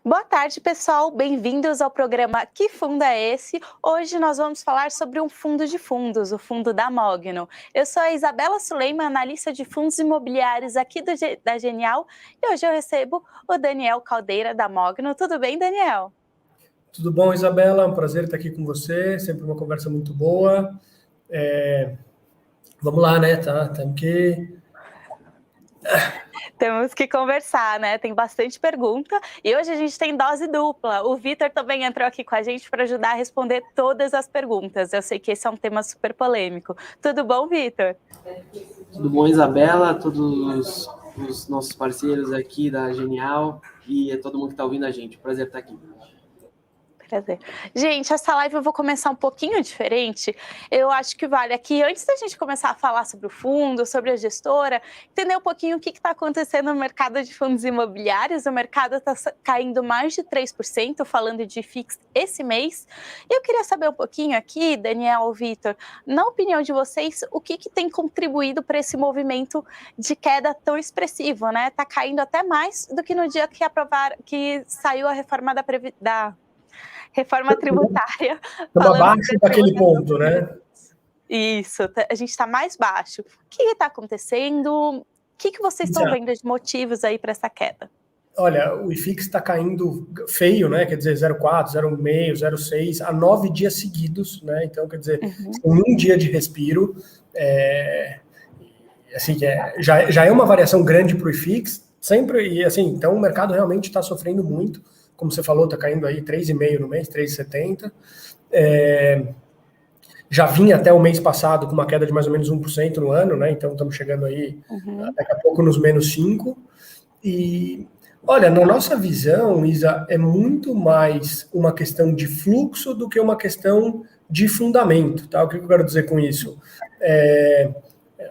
Boa tarde, pessoal. Bem-vindos ao programa Que Fundo é Esse? Hoje nós vamos falar sobre um fundo de fundos, o fundo da Mogno. Eu sou a Isabela Suleiman, analista de fundos imobiliários aqui da Genial, e hoje eu recebo o Daniel Caldeira, da Mogno. Tudo bem, Daniel? Tudo bom, Isabela? É um prazer estar aqui com você, sempre uma conversa muito boa. Vamos lá, né? Temos que... Temos que conversar, né? Tem bastante pergunta e hoje a gente tem dose dupla. O Vitor também entrou aqui com a gente para ajudar a responder todas as perguntas. Eu sei que esse é um tema super polêmico. Tudo bom, Vitor? Tudo bom, Isabela? Todos os nossos parceiros aqui da Genial e a todo mundo que está ouvindo a gente. Prazer estar aqui. Prazer. Gente, essa live eu vou começar um pouquinho diferente. Eu acho que vale aqui, antes da gente começar a falar sobre o fundo, sobre a gestora, entender um pouquinho o que está acontecendo no mercado de fundos imobiliários. O mercado está caindo mais de 3%, falando de FIX esse mês. E eu queria saber um pouquinho aqui, Daniel, Vitor, na opinião de vocês, o que tem contribuído para esse movimento de queda tão expressivo, né? Está caindo até mais do que no dia que saiu a reforma da reforma tributária. Estamos abaixo daquele ponto, né? Isso, a gente está mais baixo. O que está acontecendo? O que vocês estão vendo de motivos aí para essa queda? Olha, o IFIX está caindo feio, né? Quer dizer, 0,4, 0,5, 0,6 há 9 dias seguidos, né? Então, quer dizer, um dia de respiro. Assim, já é uma variação grande para o IFIX, sempre, e assim, então o mercado realmente está sofrendo muito. Como você falou, está caindo aí 3,5 no mês, 3,70. Já vinha até o mês passado com uma queda de mais ou menos 1% no ano, né? Então estamos chegando aí daqui a pouco nos menos 5%. E olha, na nossa visão, Isa, é muito mais uma questão de fluxo do que uma questão de fundamento, tá? O que eu quero dizer com isso?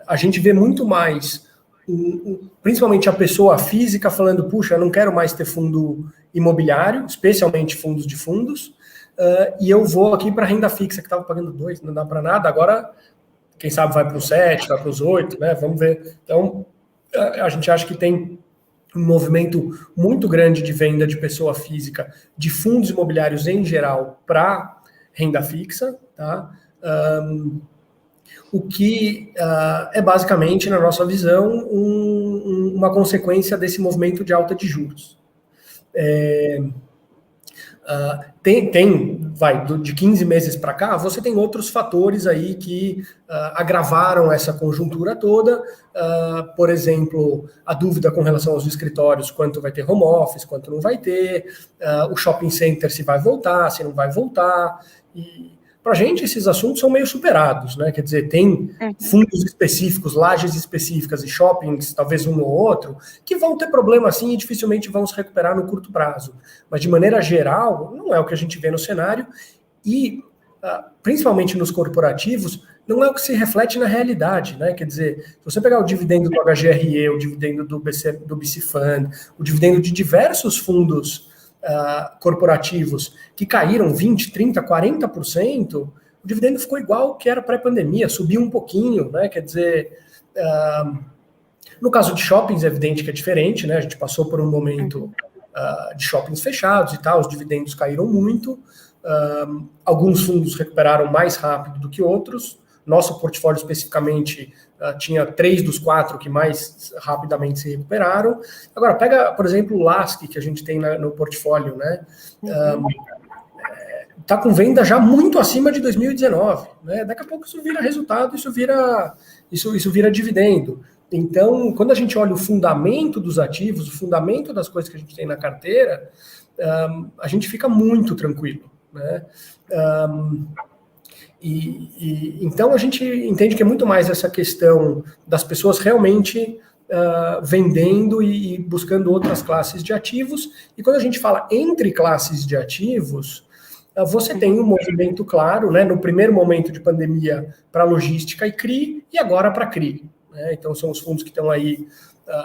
A gente vê muito mais, principalmente a pessoa física falando, puxa, eu não quero mais ter fundo imobiliário, especialmente fundos de fundos, e eu vou aqui para renda fixa, que estava pagando 2, não dá para nada, agora, quem sabe vai para os 7, vai para os 8, né? Vamos ver. Então, a gente acha que tem um movimento muito grande de venda de pessoa física, de fundos imobiliários em geral, para renda fixa, tá? O que é basicamente, na nossa visão, uma consequência desse movimento de alta de juros. De 15 meses para cá, você tem outros fatores aí que agravaram essa conjuntura toda, por exemplo, a dúvida com relação aos escritórios, quanto vai ter home office, quanto não vai ter, o shopping center se vai voltar, se não vai voltar, e para a gente esses assuntos são meio superados, né? Quer dizer, tem fundos específicos, lajes específicas e shoppings, talvez um ou outro, que vão ter problema assim e dificilmente vão se recuperar no curto prazo. Mas de maneira geral, não é o que a gente vê no cenário e, principalmente nos corporativos, não é o que se reflete na realidade, né? Quer dizer, se você pegar o dividendo do HGRE, o dividendo do BC Fund, o dividendo de diversos fundos corporativos que caíram 20%, 30%, 40%, o dividendo ficou igual que era pré-pandemia, subiu um pouquinho, né? Quer dizer, no caso de shoppings é evidente que é diferente, né? A gente passou por um momento de shoppings fechados e tal, os dividendos caíram muito, alguns fundos recuperaram mais rápido do que outros. Nosso portfólio especificamente tinha 3 dos 4 que mais rapidamente se recuperaram. Agora, pega, por exemplo, o LASC, que a gente tem no portfólio, né? Está com venda já muito acima de 2019. Né? Daqui a pouco isso vira resultado, isso vira dividendo. Então, quando a gente olha o fundamento dos ativos, o fundamento das coisas que a gente tem na carteira, a gente fica muito tranquilo. Né? Então a gente entende que é muito mais essa questão das pessoas realmente vendendo e buscando outras classes de ativos. E quando a gente fala entre classes de ativos, você tem um movimento claro, né, no primeiro momento de pandemia para logística e CRI, e agora para CRI. Né? Então são os fundos que estão aí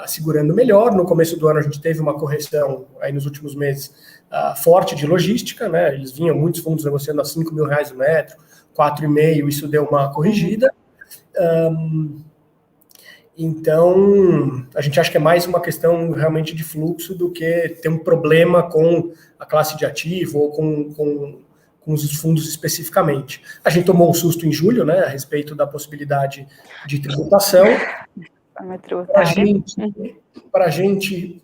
segurando melhor. No começo do ano a gente teve uma correção aí nos últimos meses forte de logística, né? Eles vinham muitos fundos negociando a R$5 mil o metro, 4,5, isso deu uma corrigida. Então, a gente acha que é mais uma questão realmente de fluxo do que ter um problema com a classe de ativo ou com os fundos especificamente. A gente tomou um susto em julho, né, a respeito da possibilidade de tributação. Para a gente,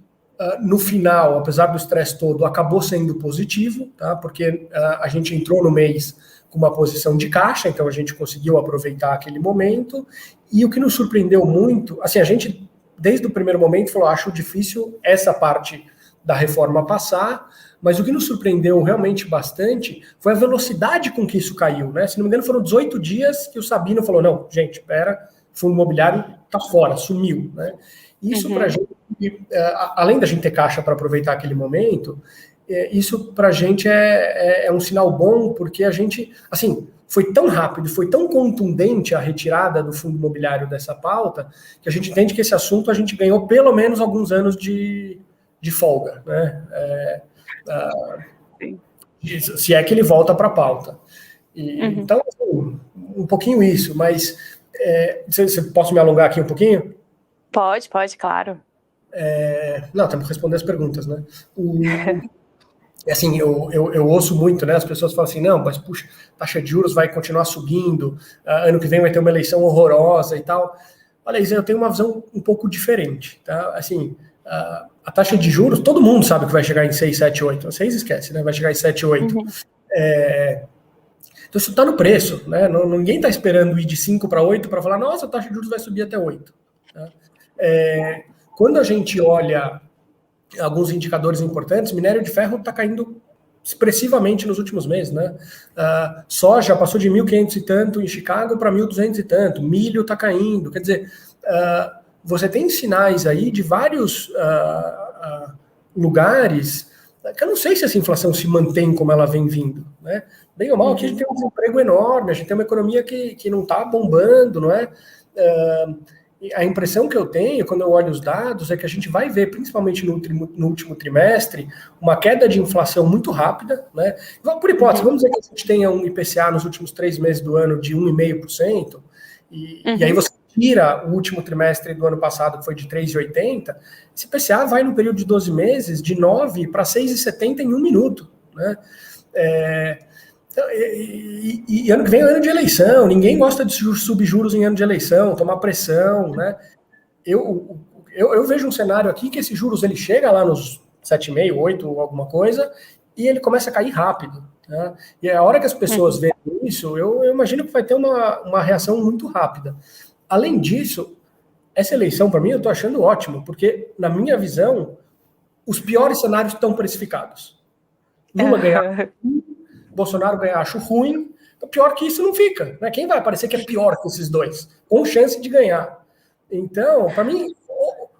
no final, apesar do estresse todo, acabou sendo positivo, tá? Porque a gente entrou no mês com uma posição de caixa, então a gente conseguiu aproveitar aquele momento, e o que nos surpreendeu muito, assim, a gente, desde o primeiro momento, falou, acho difícil essa parte da reforma passar, mas o que nos surpreendeu realmente bastante foi a velocidade com que isso caiu, né? Se não me engano, foram 18 dias que o Sabino falou, não, gente, espera, fundo imobiliário tá fora, sumiu, né? Isso para a gente, além da gente ter caixa para aproveitar aquele momento, isso para a gente é um sinal bom, porque a gente, assim, foi tão rápido, foi tão contundente a retirada do fundo imobiliário dessa pauta, que a gente entende que esse assunto a gente ganhou pelo menos alguns anos de folga, né? Se é que ele volta para a pauta. Então, assim, um pouquinho isso, mas você posso me alongar aqui um pouquinho? Pode, claro. Não, temos que responder as perguntas, né? Assim, eu ouço muito, né? As pessoas falam assim, não, mas puxa, taxa de juros vai continuar subindo, ano que vem vai ter uma eleição horrorosa e tal. Olha, Isa, eu tenho uma visão um pouco diferente, tá? Assim, a taxa de juros, todo mundo sabe que vai chegar em 6, 7, 8. Vocês esquecem, né? Vai chegar em 7, 8. Então isso está no preço, né? Ninguém está esperando ir de 5 para 8 para falar, nossa, a taxa de juros vai subir até 8. Tá? Quando a gente olha alguns indicadores importantes, minério de ferro está caindo expressivamente nos últimos meses, né? Soja passou de 1.500 e tanto em Chicago para 1.200 e tanto, milho está caindo, quer dizer, você tem sinais aí de vários lugares que eu não sei se essa inflação se mantém como ela vem vindo, né? Bem ou mal, aqui a gente tem um desemprego enorme, a gente tem uma economia que não está bombando, não é? A impressão que eu tenho, quando eu olho os dados, é que a gente vai ver, principalmente no último trimestre, uma queda de inflação muito rápida, né? Por hipótese, vamos dizer que a gente tenha um IPCA nos últimos 3 meses do ano de 1,5%, e aí você tira o último trimestre do ano passado, que foi de 3,80%, esse IPCA vai no período de 12 meses de 9 para 6,70 em 1 minuto, né? E ano que vem é ano de eleição, ninguém gosta de subjuros em ano de eleição, tomar pressão, né? Eu vejo um cenário aqui que esse juros ele chega lá nos 7,5, 8, alguma coisa, e ele começa a cair rápido. Tá? E a hora que as pessoas veem isso, eu imagino que vai ter uma reação muito rápida. Além disso, essa eleição, para mim, eu estou achando ótimo, porque, na minha visão, os piores cenários estão precificados. Lula ganhar, Bolsonaro ganhar, acho ruim, então pior que isso não fica. Né? Quem vai aparecer que é pior que esses dois? Com chance de ganhar. Então, para mim,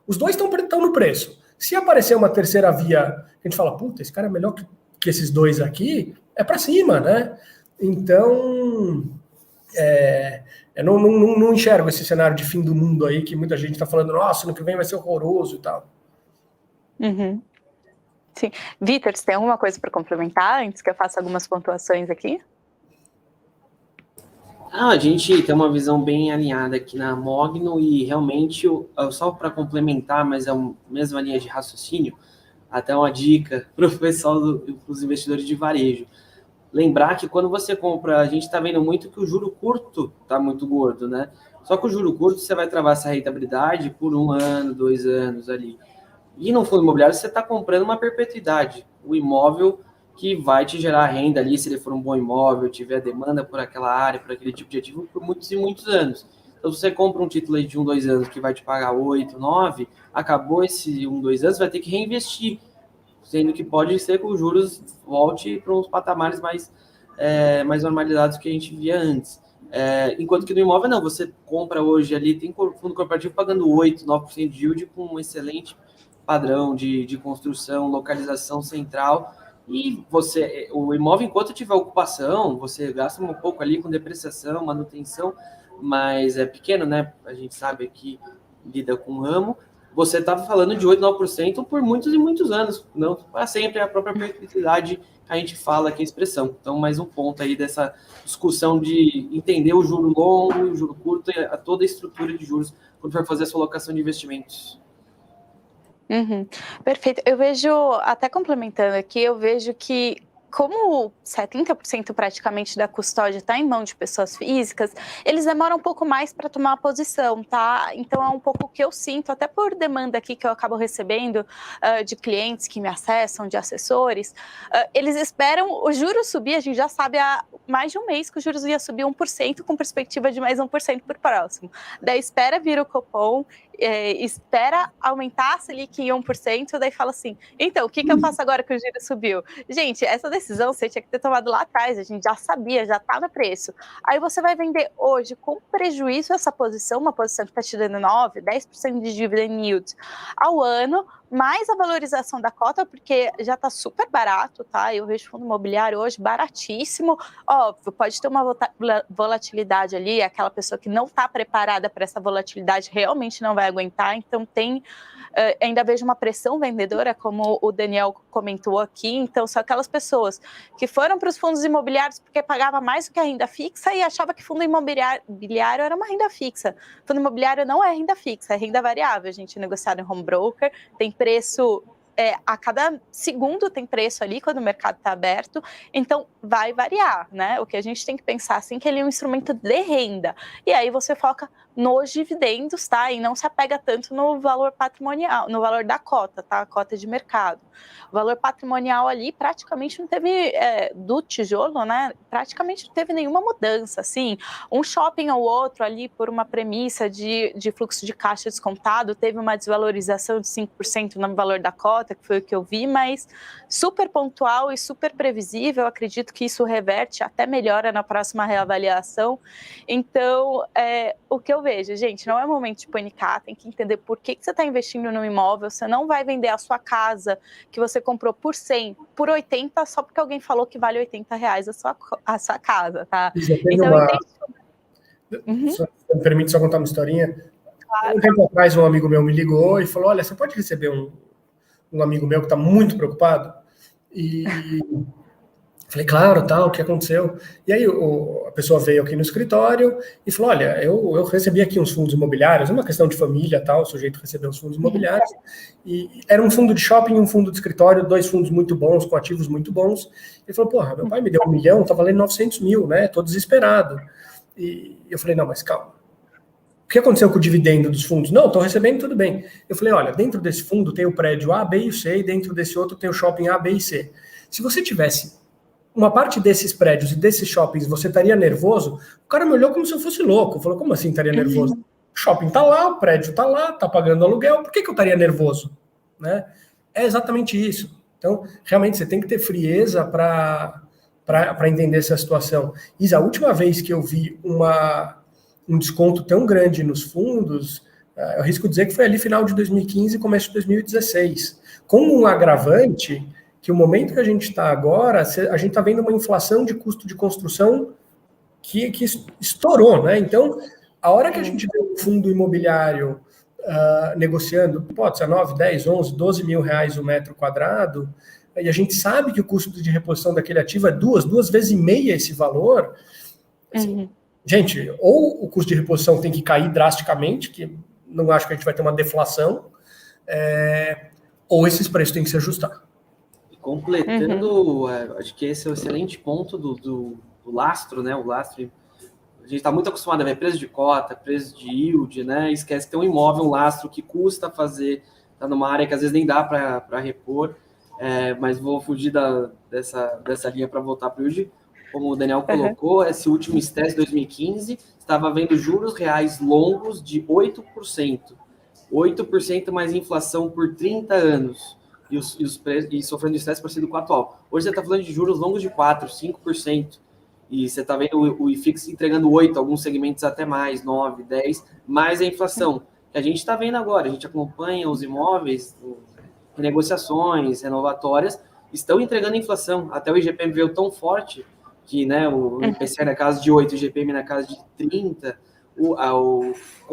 os dois estão no preço. Se aparecer uma terceira via, a gente fala, puta, esse cara é melhor que esses dois aqui, é para cima, né? Então, eu não enxergo esse cenário de fim do mundo aí, que muita gente está falando, nossa, no que vem vai ser horroroso e tal. Sim. Vitor, você tem alguma coisa para complementar antes que eu faça algumas pontuações aqui? A gente tem uma visão bem alinhada aqui na Mogno e realmente, só para complementar, mas é a mesma linha de raciocínio, até uma dica para o pessoal dos investidores de varejo. Lembrar que quando você compra, a gente está vendo muito que o juro curto está muito gordo, né? Só que o juro curto você vai travar essa rentabilidade por 1 ano, 2 anos ali. E no fundo imobiliário você está comprando uma perpetuidade, o imóvel que vai te gerar renda ali, se ele for um bom imóvel, tiver demanda por aquela área, por aquele tipo de ativo, por muitos e muitos anos. Então, se você compra um título aí de 1, 2 anos que vai te pagar 8, 9, acabou esse 1, 2 anos, vai ter que reinvestir, sendo que pode ser que os juros volte para uns patamares mais normalizados que a gente via antes. Enquanto que no imóvel, não, você compra hoje ali, tem fundo corporativo pagando 8, 9% de yield com um excelente padrão de construção, localização central, e o imóvel, enquanto tiver ocupação, você gasta um pouco ali com depreciação, manutenção, mas é pequeno, né? A gente sabe que lida com ramo. Você estava falando de 8, 9% por muitos e muitos anos, não para sempre, a própria perpetuidade que a gente fala aqui, a expressão. Então, mais um ponto aí dessa discussão de entender o juro longo, o juro curto e toda a estrutura de juros quando for fazer a sua alocação de investimentos. Perfeito. Eu vejo, até complementando aqui, eu vejo que como 70% praticamente da custódia está em mão de pessoas físicas, eles demoram um pouco mais para tomar a posição, tá? Então é um pouco o que eu sinto, até por demanda aqui que eu acabo recebendo de clientes que me acessam, de assessores, eles esperam o juros subir, a gente já sabe há mais de um mês que os juros ia subir 1%, com perspectiva de mais 1% por próximo. Daí espera vir o Copom, espera aumentar a Selic em 1%, daí fala assim, então, o que eu faço agora que o juro subiu? Gente, essa decisão você tinha que ter tomado lá atrás, a gente já sabia, já está no preço. Aí você vai vender hoje com prejuízo essa posição, uma posição que está te dando 9%, 10% de dividend yield ao ano, mais a valorização da cota, porque já está super barato, tá? Eu vejo fundo imobiliário hoje baratíssimo, óbvio, pode ter uma volatilidade ali, aquela pessoa que não está preparada para essa volatilidade realmente não vai aguentar, então ainda vejo uma pressão vendedora, como o Daniel comentou aqui, então são aquelas pessoas que foram para os fundos imobiliários porque pagava mais do que a renda fixa e achava que fundo imobiliário era uma renda fixa. Fundo imobiliário não é renda fixa, é renda variável, a gente negociado em home broker, tem preço, a cada segundo tem preço ali quando o mercado está aberto, então vai variar, né? O que a gente tem que pensar assim que ele é um instrumento de renda, e aí você foca nos dividendos, tá? E não se apega tanto no valor patrimonial, no valor da cota, tá? A cota de mercado. O valor patrimonial ali praticamente não teve, do tijolo, né? Praticamente não teve nenhuma mudança, assim. Um shopping ou outro ali, por uma premissa de fluxo de caixa descontado, teve uma desvalorização de 5% no valor da cota, que foi o que eu vi, mas super pontual e super previsível. Eu acredito que isso reverte, até melhora na próxima reavaliação. Então, o que eu vejo, gente, não é momento de panicar, tem que entender por que você está investindo no imóvel, você não vai vender a sua casa que você comprou por 100, por 80, só porque alguém falou que vale R$80 a sua casa, tá? Então, me permite só contar uma historinha? Claro. Um tempo atrás, um amigo meu me ligou e falou, olha, você pode receber um amigo meu que está muito preocupado? E falei, claro, tal, o que aconteceu? E aí a pessoa veio aqui no escritório e falou, olha, eu recebi aqui uns fundos imobiliários, uma questão de família, tal, o sujeito recebeu uns fundos imobiliários, e era um fundo de shopping e um fundo de escritório, 2 fundos muito bons, com ativos muito bons. Ele falou, porra, meu pai me deu 1 milhão, tá valendo 900 mil, né? Tô desesperado. E eu falei, não, mas calma. O que aconteceu com o dividendo dos fundos? Não, estão recebendo, tudo bem. Eu falei, olha, dentro desse fundo tem o prédio A, B e C, e dentro desse outro tem o shopping A, B e C. Se você tivesse uma parte desses prédios e desses shoppings, você estaria nervoso? O cara me olhou como se eu fosse louco. Falou, como assim estaria nervoso? O shopping tá lá, o prédio tá lá, tá pagando aluguel, por que eu estaria nervoso? Né? É exatamente isso. Então, realmente, você tem que ter frieza para entender essa situação. Isa, a última vez que eu vi um desconto tão grande nos fundos, eu arrisco dizer que foi ali final de 2015 e começo de 2016. Com um agravante que o momento que a gente está agora, a gente está vendo uma inflação de custo de construção que estourou, né? Então, a hora que a gente vê um fundo imobiliário negociando, pode ser 9, 10, 11, 12 mil reais o metro quadrado, e a gente sabe que o custo de reposição daquele ativo é 2 vezes e meia esse valor, assim, gente, ou o custo de reposição tem que cair drasticamente, que não acho que a gente vai ter uma deflação, ou esses preços têm que se ajustar. Completando, acho que esse é um excelente ponto do lastro, né? O lastro, a gente está muito acostumado a ver preço de cota, preço de yield, né? Esquece que tem um imóvel, um lastro que custa fazer, tá numa área que às vezes nem dá para repor, mas vou fugir dessa linha para voltar para hoje. Como o Daniel colocou, esse último STS 2015 estava vendo juros reais longos de 8%. 8% mais inflação por 30 anos. E sofrendo estresse parecido com o atual. Hoje você está falando de juros longos de 4%, 5%, e você está vendo o IFIX entregando 8%, alguns segmentos até mais, 9%, 10%, mais a inflação, que a gente está vendo agora. A gente acompanha os imóveis, negociações renovatórias, estão entregando inflação. Até o IGPM veio tão forte que, né, o IPCA na casa de 8%, o IGPM na casa de 30%,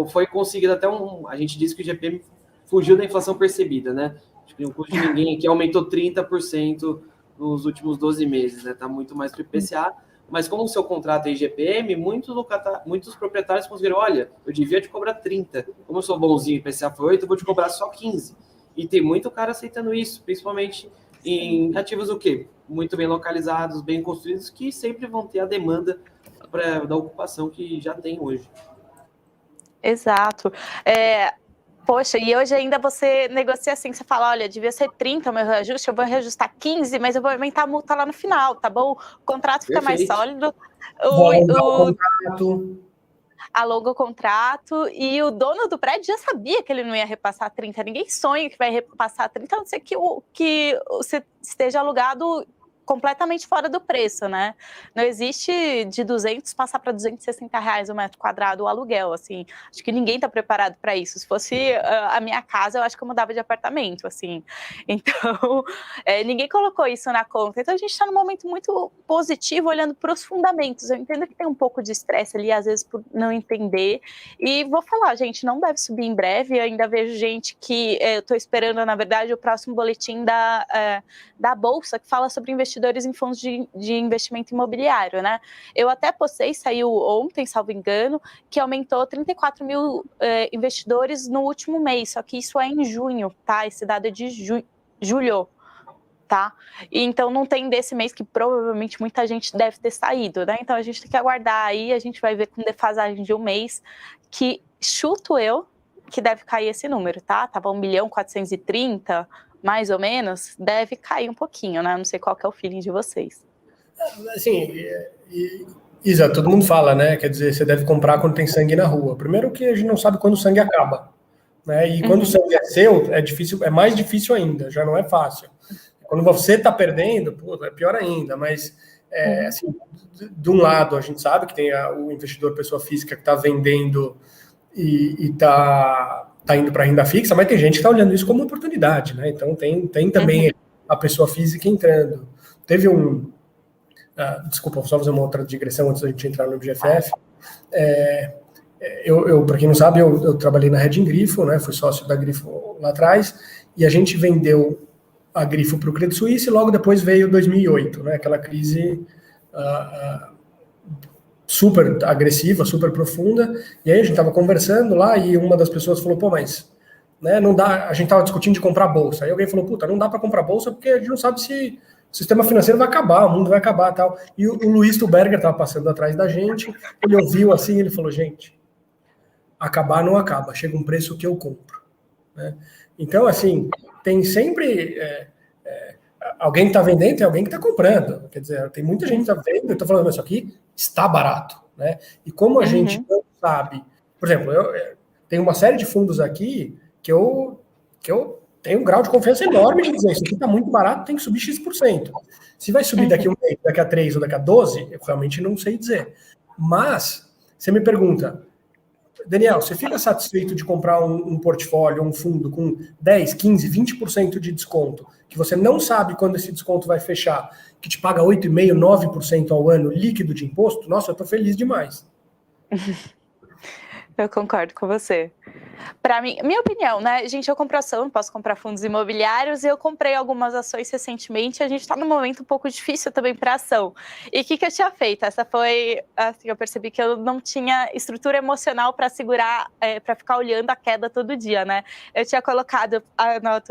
foi conseguido até a gente disse que o IGPM fugiu da inflação percebida, né? O custo de ninguém aqui aumentou 30% nos últimos 12 meses, né? Está muito mais que o IPCA, Mas como o seu contrato é IGPM, muitos proprietários conseguiram, olha, eu devia te cobrar 30. Como eu sou bonzinho em IPCA foi 8, eu vou te cobrar só 15. E tem muito cara aceitando isso, principalmente em ativos o quê? Muito bem localizados, bem construídos, que sempre vão ter a demanda da ocupação que já tem hoje. Exato. Poxa, e hoje ainda você negocia assim, você fala, olha, devia ser 30 o meu reajuste, eu vou reajustar 15, mas eu vou aumentar a multa lá no final, tá bom? O contrato fica mais sólido, o contrato. alonga o contrato, e o dono do prédio já sabia que ele não ia repassar 30, ninguém sonha que vai repassar 30, a não ser que você esteja alugado completamente fora do preço, né? Não existe de 200 passar para R$260 o metro quadrado o aluguel, assim. Acho que ninguém está preparado para isso. Se fosse a minha casa, eu acho que eu mudava de apartamento, assim. Então, ninguém colocou isso na conta. Então, a gente está num momento muito positivo, olhando para os fundamentos. Eu entendo que tem um pouco de estresse ali, às vezes, por não entender. E vou falar, gente, não deve subir em breve. Eu ainda vejo gente que... eu estou esperando, na verdade, o próximo boletim da Bolsa, que fala sobre investimentos em fundos de investimento imobiliário, né? Eu até postei, saiu ontem, salvo engano, que aumentou 34 mil investidores no último mês, só que isso é em junho, tá? Esse dado é de julho, tá? E então não tem desse mês que provavelmente muita gente deve ter saído, né? Então a gente tem que aguardar aí, a gente vai ver com defasagem de um mês, que chuto eu que deve cair esse número, tá? Tava 1.430.000, mais ou menos, deve cair um pouquinho, né? Não sei qual que é o feeling de vocês. Assim, Isa, todo mundo fala, né? Quer dizer, você deve comprar quando tem sangue na rua. Primeiro que a gente não sabe quando o sangue acaba, né? E quando o sangue é seu, é difícil, é mais difícil ainda, já não é fácil. Quando você está perdendo, pô, é pior ainda, mas assim, de um lado a gente sabe que tem o investidor pessoa física que está vendendo e está indo para renda fixa, mas tem gente que está olhando isso como oportunidade, né? Então tem também a pessoa física entrando. Teve desculpa, vou só fazer uma outra digressão antes da gente entrar no GFF. Eu para quem não sabe, eu trabalhei na Reding Grifo, né? Fui sócio da Grifo lá atrás, e a gente vendeu a Grifo para o Credit Suisse, e logo depois veio 2008, né? Aquela crise super agressiva, super profunda, e aí a gente estava conversando lá, e uma das pessoas falou, pô, mas né, não dá, a gente estava discutindo de comprar bolsa, aí alguém falou, puta, não dá para comprar bolsa porque a gente não sabe se o sistema financeiro vai acabar, o mundo vai acabar e tal, e o Luiz Tuberger estava passando atrás da gente, ele ouviu assim, ele falou, gente, acabar não acaba, chega um preço que eu compro, né? Então, assim, tem sempre alguém que está vendendo, tem alguém que está comprando. Quer dizer, tem muita gente que está vendo, eu estou falando, isso aqui está barato, né? E como a gente não sabe, por exemplo, eu tenho uma série de fundos aqui que eu tenho um grau de confiança enorme de dizer, isso aqui está muito barato, tem que subir X%. Se vai subir daqui a um mês, daqui a 3 ou daqui a 12, eu realmente não sei dizer. Mas, você me pergunta, Daniel, você fica satisfeito de comprar um portfólio, um fundo com 10, 15, 20% de desconto, que você não sabe quando esse desconto vai fechar, que te paga 8,5%, 9% ao ano líquido de imposto? Nossa, eu tô feliz demais. Eu concordo com você. Para mim, minha opinião, né? Gente, eu compro ação, posso comprar fundos imobiliários, e eu comprei algumas ações recentemente. A gente está num momento um pouco difícil também para ação. E o que eu tinha feito? Essa foi, assim, eu percebi que eu não tinha estrutura emocional para segurar, para ficar olhando a queda todo dia, né? Eu tinha colocado,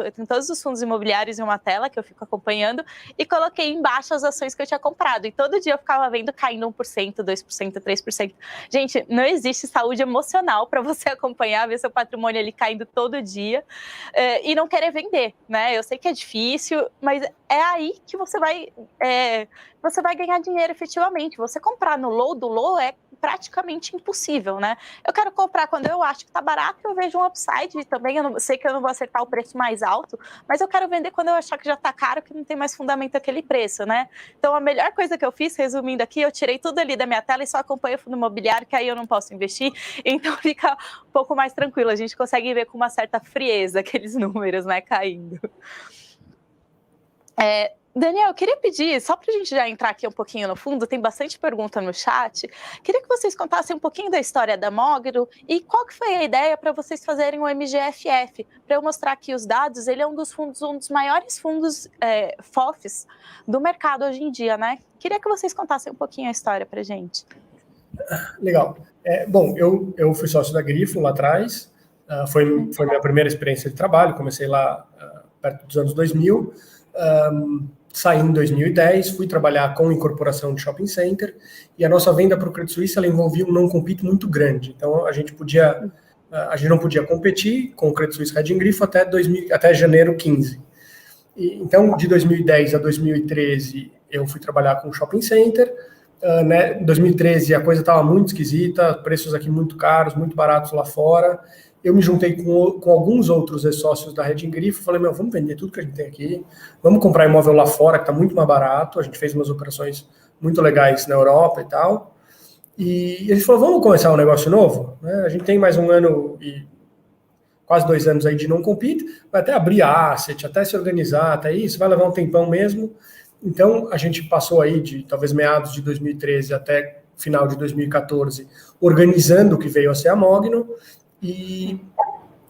eu tenho todos os fundos imobiliários em uma tela que eu fico acompanhando, e coloquei embaixo as ações que eu tinha comprado. E todo dia eu ficava vendo caindo 1%, 2%, 3%. Gente, não existe saúde emocional para você acompanhar, ver seu patrimônio ali caindo todo dia, e não querer vender, né? Eu sei que é difícil, mas é aí que você vai ganhar dinheiro efetivamente. Você comprar no low do low é praticamente impossível, né? Eu quero comprar quando eu acho que tá barato, eu vejo um upside também, sei que eu não vou acertar o preço mais alto, mas eu quero vender quando eu achar que já tá caro, que não tem mais fundamento aquele preço, né? Então a melhor coisa que eu fiz, resumindo aqui, eu tirei tudo ali da minha tela e só acompanho o fundo imobiliário, que aí eu não posso investir, então fica um pouco mais tranquilo, a gente consegue ver com uma certa frieza aqueles números, né, caindo. Daniel, eu queria pedir, só para a gente já entrar aqui um pouquinho no fundo, tem bastante pergunta no chat, queria que vocês contassem um pouquinho da história da Mogno e qual que foi a ideia para vocês fazerem o MGFF, para eu mostrar aqui os dados. Ele é um dos maiores fundos FOFs do mercado hoje em dia, né? Queria que vocês contassem um pouquinho a história para a gente. Legal. Bom, eu fui sócio da Grifo lá atrás, foi minha primeira experiência de trabalho, comecei lá perto dos anos 2000, saí em 2010, fui trabalhar com incorporação de shopping center, e a nossa venda para o Credit Suisse ela envolvia um non-compete muito grande. Então, a gente não podia competir com o Credit Suisse Reding Grifo até janeiro 15. Então, de 2010 a 2013, eu fui trabalhar com shopping center. Em 2013, a coisa estava muito esquisita, preços aqui muito caros, muito baratos lá fora. Eu me juntei com alguns outros sócios da Reding Grifo, falei, vamos vender tudo que a gente tem aqui, vamos comprar imóvel lá fora, que está muito mais barato. A gente fez umas operações muito legais na Europa e tal. E a gente falou, vamos começar um negócio novo? A gente tem mais um ano e quase 2 anos aí de não compete, vai até abrir asset, até se organizar, até isso, vai levar um tempão mesmo. Então, a gente passou aí de talvez meados de 2013 até final de 2014, organizando o que veio a ser a Mogno. E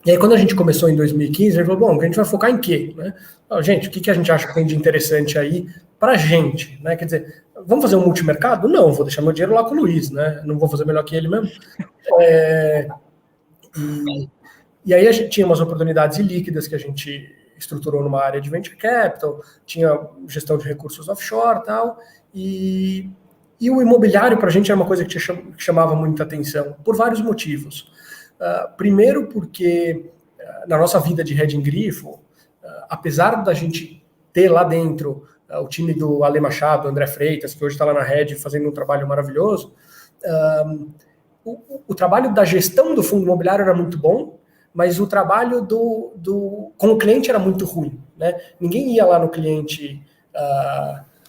aí, quando a gente começou em 2015, a gente falou, bom, a gente vai focar em quê? Gente, o que a gente acha que tem de interessante aí para a gente? Quer dizer, vamos fazer um multimercado? Não, vou deixar meu dinheiro lá com o Luiz, não vou fazer melhor que ele mesmo. E aí a gente tinha umas oportunidades ilíquidas que a gente estruturou numa área de venture capital, tinha gestão de recursos offshore e tal, e o imobiliário para a gente era uma coisa que chamava muita atenção, por vários motivos. Primeiro porque na nossa vida de Reding Grifo, apesar da gente ter lá dentro o time do Ale Machado, André Freitas, que hoje está lá na Red fazendo um trabalho maravilhoso, o trabalho da gestão do fundo imobiliário era muito bom, mas o trabalho com o cliente era muito ruim. Ninguém ia lá no cliente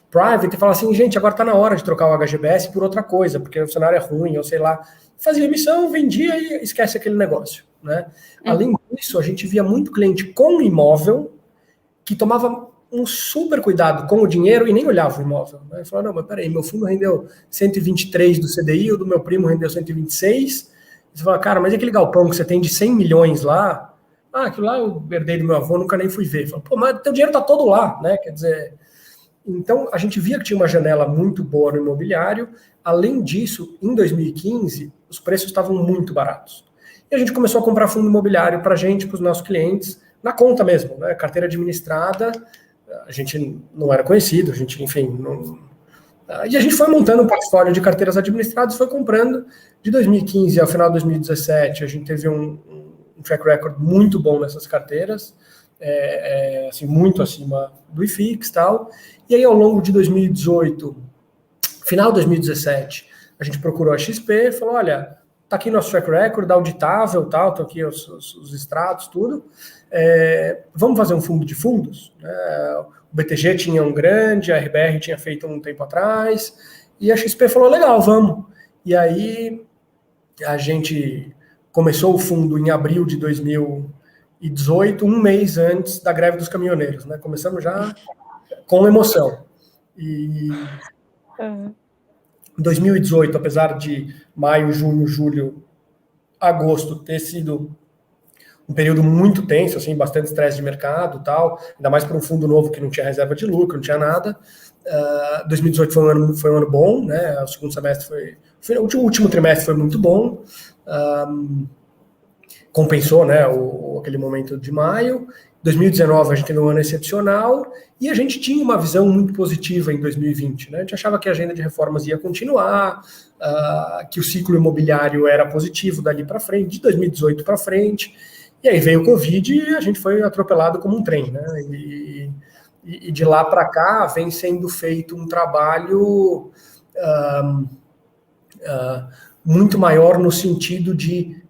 private e falava assim, gente, agora está na hora de trocar o HGBS por outra coisa, porque o cenário é ruim, ou sei lá. Fazia emissão, vendia e esquece aquele negócio. Além disso, a gente via muito cliente com imóvel que tomava um super cuidado com o dinheiro e nem olhava o imóvel. Falava, não, mas peraí, meu fundo rendeu 123 do CDI, o do meu primo rendeu 126. Você fala, cara, mas aquele galpão que você tem de 100 milhões lá, aquilo lá eu herdei do meu avô, nunca nem fui ver. Fala, pô, mas teu dinheiro tá todo lá, Quer dizer, então a gente via que tinha uma janela muito boa no imobiliário. Além disso, em 2015, os preços estavam muito baratos. E a gente começou a comprar fundo imobiliário para a gente, para os nossos clientes, na conta mesmo, carteira administrada. A gente não era conhecido, a gente, enfim, não... E a gente foi montando um portfólio de carteiras administradas, foi comprando. De 2015 ao final de 2017, a gente teve um track record muito bom nessas carteiras, assim, muito acima do IFIX e tal. E aí, ao longo de 2018, final de 2017, a gente procurou a XP e falou, olha, tá aqui nosso track record, auditável, tal, estão aqui os extratos, tudo. Vamos fazer um fundo de fundos? O BTG tinha um grande, a RBR tinha feito um tempo atrás, e a XP falou, legal, vamos. E aí a gente começou o fundo em abril de 2018, um mês antes da greve dos caminhoneiros. Começamos já com emoção. E em 2018, apesar de maio, junho, julho, agosto ter sido um período muito tenso, assim, bastante estresse de mercado e tal, ainda mais para um fundo novo que não tinha reserva de lucro, não tinha nada. 2018 foi um ano bom, o segundo semestre o último trimestre foi muito bom, compensou, aquele momento de maio. 2019 a gente teve um ano excepcional e a gente tinha uma visão muito positiva em 2020. A gente achava que a agenda de reformas ia continuar, que o ciclo imobiliário era positivo dali para frente, de 2018 para frente. E aí veio o Covid e a gente foi atropelado como um trem. E de lá para cá vem sendo feito um trabalho muito maior no sentido de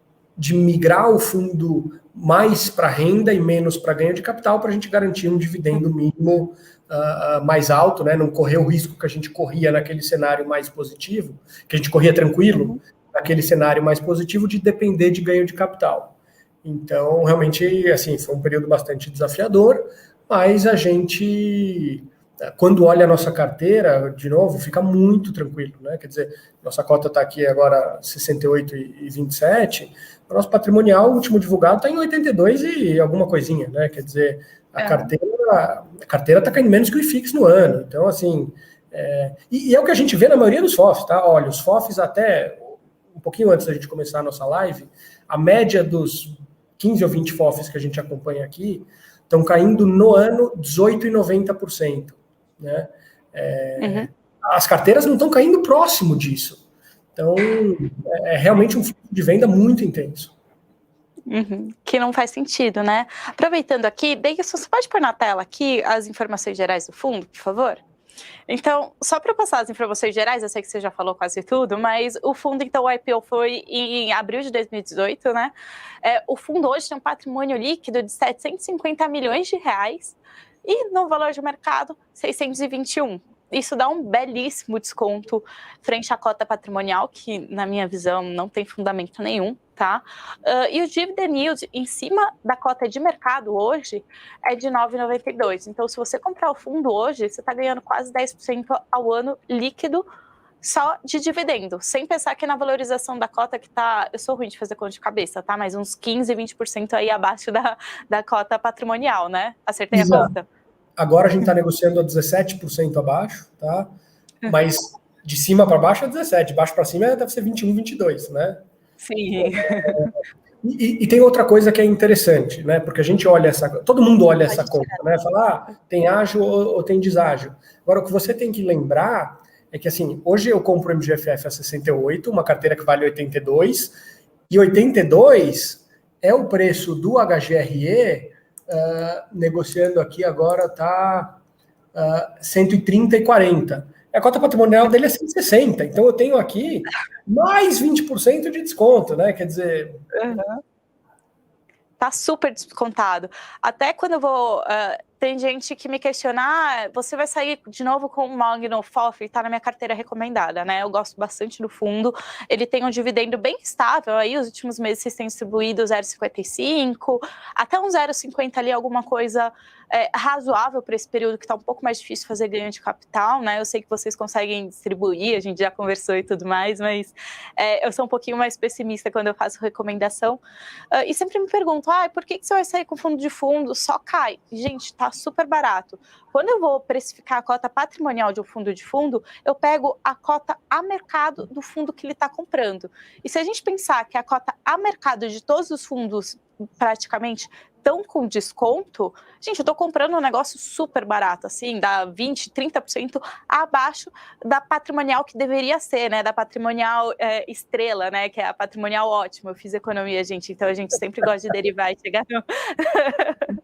migrar o fundo mais para renda e menos para ganho de capital, para a gente garantir um dividendo mínimo mais alto, não correr o risco que a gente corria naquele cenário mais positivo, que a gente corria tranquilo, naquele cenário mais positivo de depender de ganho de capital. Então, realmente, assim, foi um período bastante desafiador, mas a gente quando olha a nossa carteira, de novo, fica muito tranquilo, né? Quer dizer, nossa cota está aqui agora 68,27, o nosso patrimonial, o último divulgado, está em 82 e alguma coisinha, né? Quer dizer, a carteira está caindo menos que o IFIX no ano. Então, assim, e é o que a gente vê na maioria dos FOFs, tá? Olha, os FOFs até um pouquinho antes da gente começar a nossa live, a média dos 15 ou 20 FOFs que a gente acompanha aqui estão caindo no ano 18,90%. Né? As carteiras não estão caindo próximo disso. Então, é realmente um fluxo de venda muito intenso. Que não faz sentido, né? Aproveitando aqui, Deilson, você pode pôr na tela aqui as informações gerais do fundo, por favor? Então, só para passar as informações gerais, eu sei que você já falou quase tudo, mas o fundo, então, o IPO foi em abril de 2018, né? O fundo hoje tem um patrimônio líquido de 750 milhões de reais e no valor de mercado, 621. Isso dá um belíssimo desconto frente à cota patrimonial, que, na minha visão, não tem fundamento nenhum, tá? E o dividend yield em cima da cota de mercado hoje é de 9,92. Então, se você comprar o fundo hoje, você está ganhando quase 10% ao ano líquido só de dividendo, sem pensar que na valorização da cota que tá, eu sou ruim de fazer conta de cabeça, tá? Mas uns 15, 20% aí abaixo da cota patrimonial, né? Acertei a conta? Agora a gente está negociando a 17% abaixo, tá? Mas de cima para baixo é 17%, de baixo para cima deve ser 21, 22, né? Sim. E tem outra coisa que é interessante, né? Porque a gente olha todo mundo olha essa conta, né? Fala, tem ágio ou tem deságio. Agora, o que você tem que lembrar é que, assim, hoje eu compro o MGFF a 68, uma carteira que vale 82, e 82 é o preço do HGRE, negociando aqui agora está 130,40. A cota patrimonial dele é 160, então eu tenho aqui mais 20% de desconto, né? Quer dizer... Tá super descontado. Até quando eu vou... tem gente que me questiona, você vai sair de novo com o Mogno FOF, tá na minha carteira recomendada, né? Eu gosto bastante do fundo, ele tem um dividendo bem estável, aí os últimos meses vocês têm distribuído 0,55, até um 0,50 ali, alguma coisa razoável para esse período que tá um pouco mais difícil fazer ganho de capital, né? Eu sei que vocês conseguem distribuir, a gente já conversou e tudo mais, mas eu sou um pouquinho mais pessimista quando eu faço recomendação. E sempre me pergunto, por que você vai sair com fundo de fundo? Só cai. Gente, tá super barato. Quando eu vou precificar a cota patrimonial de um fundo de fundo, eu pego a cota a mercado do fundo que ele está comprando. E se a gente pensar que a cota a mercado de todos os fundos, praticamente, estão com desconto, gente, eu estou comprando um negócio super barato, assim, dá 20%, 30% abaixo da patrimonial que deveria ser, né, da patrimonial estrela, né, que é a patrimonial ótima. Eu fiz economia, gente, então a gente sempre gosta de derivar e chegar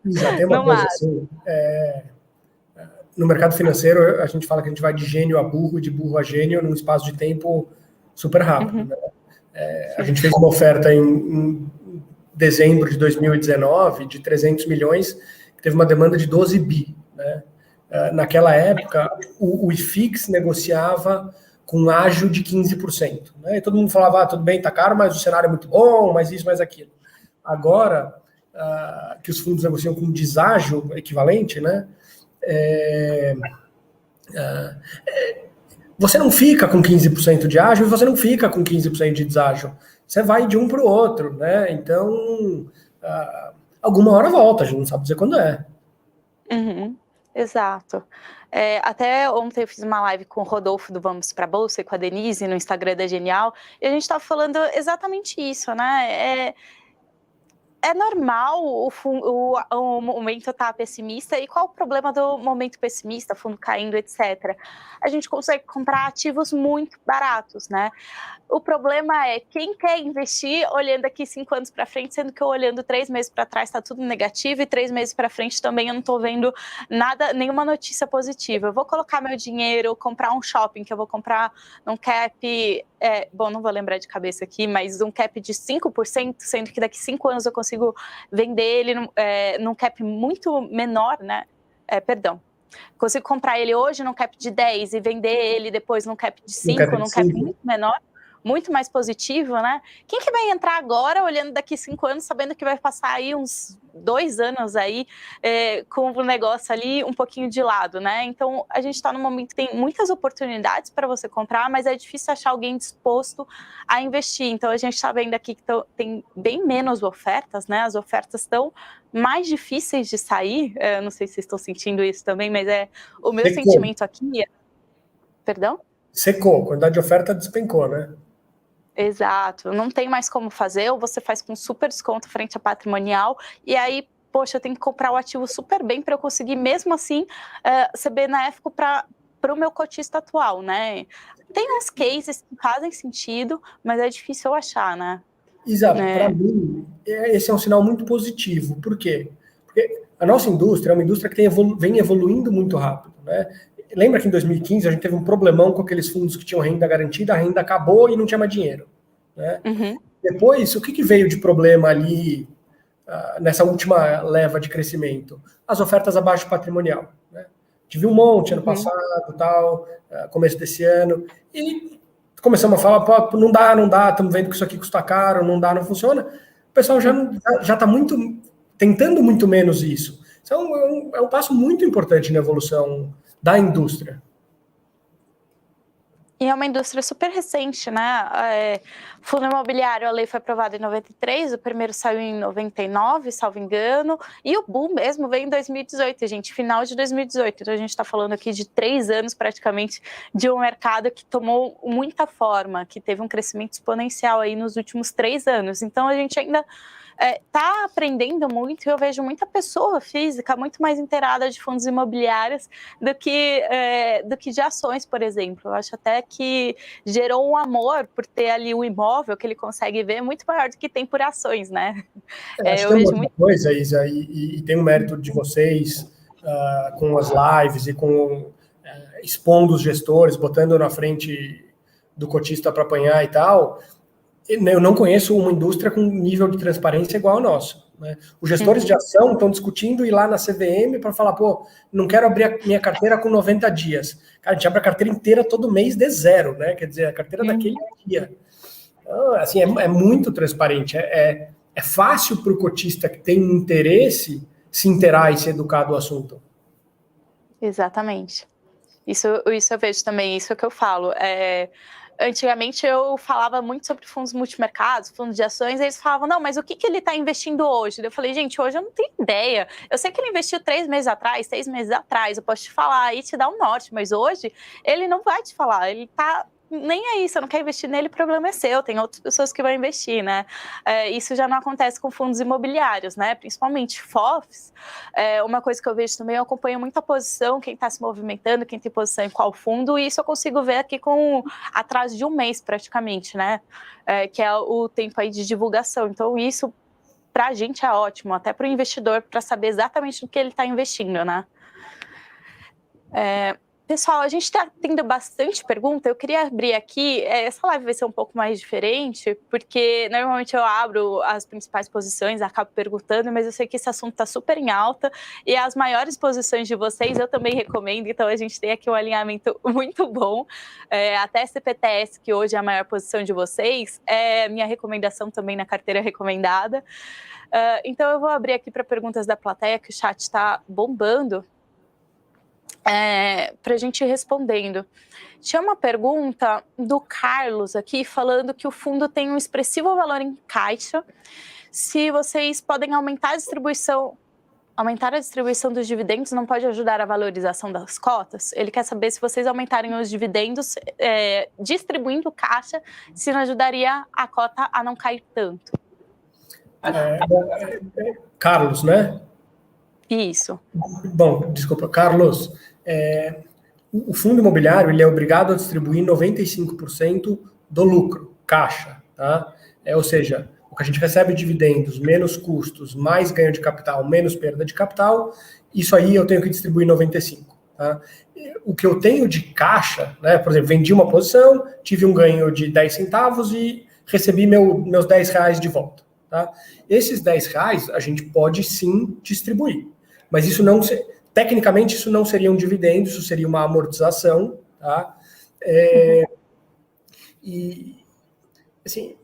Já tem uma coisa assim, no mercado financeiro a gente fala que a gente vai de gênio a burro, de burro a gênio, num espaço de tempo super rápido, né? A gente fez uma oferta em dezembro de 2019 de 300 milhões, que teve uma demanda de 12 bi, né? Naquela época, o IFIX negociava com ágio de 15%, né? E todo mundo falava, tudo bem, tá caro, mas o cenário é muito bom, mais isso, mais aquilo. Agora, que os fundos negociam com deságio equivalente, né? Você não fica com 15% de ágio e você não fica com 15% de deságio. Você vai de um para o outro, né? Então, alguma hora volta, a gente não sabe dizer quando é. Exato. Até ontem eu fiz uma live com o Rodolfo do Vamos Pra Bolsa e com a Denise no Instagram da Genial, e a gente estava falando exatamente isso, né? É normal o momento estar pessimista. E qual o problema do momento pessimista, fundo caindo, etc? A gente consegue comprar ativos muito baratos, né? O problema é quem quer investir olhando aqui 5 anos para frente, sendo que eu olhando 3 meses para trás está tudo negativo, e 3 meses para frente também eu não estou vendo nada, nenhuma notícia positiva. Eu vou colocar meu dinheiro, comprar um shopping, que eu vou comprar um cap, não vou lembrar de cabeça aqui, mas um cap de 5%, sendo que daqui 5 anos eu consigo vender ele num cap muito menor, né? Consigo comprar ele hoje num cap de 10 e vender ele depois num cap de 5, num cap muito menor. muito mais positivo, né? Quem que vai entrar agora, olhando daqui 5 anos, sabendo que vai passar aí uns 2 anos aí com o negócio ali um pouquinho de lado, né? Então, a gente está num momento que tem muitas oportunidades para você comprar, mas é difícil achar alguém disposto a investir. Então, a gente está vendo aqui que tem bem menos ofertas, né? As ofertas estão mais difíceis de sair. Não sei se vocês estão sentindo isso também, mas o meu sentimento aqui... Perdão? Secou, a quantidade de oferta despencou, né? Exato, não tem mais como fazer, ou você faz com super desconto frente a patrimonial, e aí, poxa, eu tenho que comprar o ativo super bem para eu conseguir, mesmo assim, ser benéfico para o meu cotista atual, né? Tem uns cases que fazem sentido, mas é difícil eu achar, né? Exato, para mim, esse é um sinal muito positivo. Por quê? Porque a nossa indústria é uma indústria que vem evoluindo muito rápido, né? Lembra que em 2015 a gente teve um problemão com aqueles fundos que tinham renda garantida, a renda acabou e não tinha mais dinheiro, né? Uhum. Depois, o que veio de problema ali nessa última leva de crescimento? As ofertas abaixo patrimonial, né? Tive um monte ano passado, tal, começo desse ano, e começamos a falar, pô, não dá, estamos vendo que isso aqui custa caro, não dá, não funciona. O pessoal já está tentando muito menos isso. Então, é um passo muito importante na evolução da indústria. E é uma indústria super recente, né? Fundo imobiliário, a lei foi aprovada em 93, o primeiro saiu em 99, salvo engano, e o boom mesmo veio em 2018, gente, final de 2018. Então a gente está falando aqui de 3 anos praticamente de um mercado que tomou muita forma, que teve um crescimento exponencial aí nos últimos 3 anos. Então a gente ainda está aprendendo muito, e eu vejo muita pessoa física muito mais inteirada de fundos imobiliários do que de ações, por exemplo. Eu acho até que gerou um amor por ter ali o imóvel que ele consegue ver muito maior do que tem por ações, né? Acho que tem uma coisa, Isa, e tem o mérito de vocês com as lives e com expondo os gestores, botando na frente do cotista para apanhar e tal. Eu não conheço uma indústria com nível de transparência igual ao nosso, né? Os gestores de ação estão discutindo ir lá na CVM para falar, pô, não quero abrir a minha carteira com 90 dias. Cara, a gente abre a carteira inteira todo mês de zero, né? Quer dizer, a carteira daquele dia. Então, assim, é muito transparente. É fácil para o cotista que tem interesse se inteirar e se educar do assunto. Exatamente. Isso eu vejo também, isso é o que eu falo. Antigamente eu falava muito sobre fundos multimercados, fundos de ações, e eles falavam, não, mas o que ele está investindo hoje? Eu falei, gente, hoje eu não tenho ideia. Eu sei que ele investiu 3 meses atrás, 6 meses atrás, eu posso te falar e te dar um norte, mas hoje ele não vai te falar, ele está nem aí, você não quer investir nele, o problema é seu, tem outras pessoas que vão investir, né? Isso já não acontece com fundos imobiliários, né? Principalmente FOFs. Uma coisa que eu vejo também, eu acompanho muito a posição, quem está se movimentando, quem tem posição em qual fundo, e isso eu consigo ver aqui com atrás de um mês praticamente, né? Que é o tempo aí de divulgação. Então isso para a gente é ótimo, até para o investidor, para saber exatamente no que ele está investindo, né? Pessoal, a gente está tendo bastante pergunta. Eu queria abrir aqui, essa live vai ser um pouco mais diferente, porque normalmente eu abro as principais posições, acabo perguntando, mas eu sei que esse assunto está super em alta, e as maiores posições de vocês eu também recomendo, então a gente tem aqui um alinhamento muito bom. Até CPTS, que hoje é a maior posição de vocês, é minha recomendação também na carteira recomendada. Então eu vou abrir aqui para perguntas da plateia, que o chat está bombando. Para a gente ir respondendo. Tinha uma pergunta do Carlos aqui, falando que o fundo tem um expressivo valor em caixa. Se vocês podem aumentar a distribuição dos dividendos, não pode ajudar a valorização das cotas? Ele quer saber se vocês aumentarem os dividendos, distribuindo caixa, se não ajudaria a cota a não cair tanto. Carlos, né? Isso. Bom, desculpa, Carlos. O fundo imobiliário ele é obrigado a distribuir 95% do lucro, caixa, tá? Ou seja, o que a gente recebe de dividendos, menos custos, mais ganho de capital, menos perda de capital, isso aí eu tenho que distribuir 95%. Tá? O que eu tenho de caixa, né? Por exemplo, vendi uma posição, tive um ganho de 10 centavos e recebi meus 10 reais de volta. Tá? Esses 10 reais a gente pode sim distribuir, mas isso não... Tecnicamente, isso não seria um dividendo, isso seria uma amortização, tá? E assim,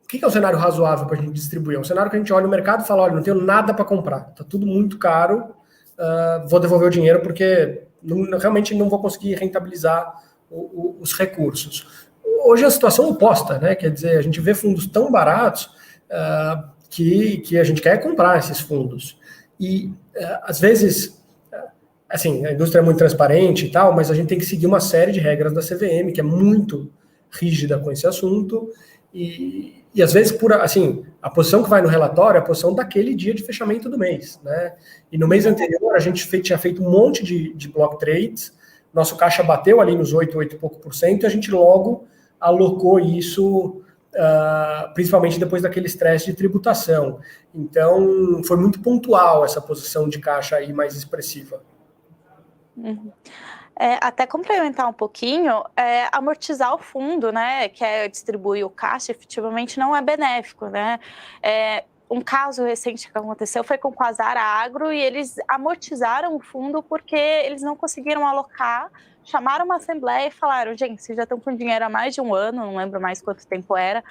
o que é um cenário razoável para a gente distribuir? É um cenário que a gente olha o mercado e fala, olha, não tenho nada para comprar, está tudo muito caro, vou devolver o dinheiro porque realmente não vou conseguir rentabilizar os recursos. Hoje é a situação oposta, né? Quer dizer, a gente vê fundos tão baratos que a gente quer comprar esses fundos. E, às vezes, assim, a indústria é muito transparente e tal, mas a gente tem que seguir uma série de regras da CVM, que é muito rígida com esse assunto, e às vezes, assim, a posição que vai no relatório é a posição daquele dia de fechamento do mês, né? E no mês anterior, a gente tinha feito um monte de block trades, nosso caixa bateu ali nos 8 e pouco por cento, e a gente logo alocou isso, principalmente depois daquele estresse de tributação. Então, foi muito pontual essa posição de caixa aí mais expressiva. Uhum. Até complementar um pouquinho, amortizar o fundo, né, que é distribuir o caixa, efetivamente não é benéfico, né? Um caso recente que aconteceu foi com o Quasar Agro, e eles amortizaram o fundo porque eles não conseguiram alocar, chamaram uma assembleia e falaram, gente, vocês já estão com dinheiro há mais de um ano, não lembro mais quanto tempo era,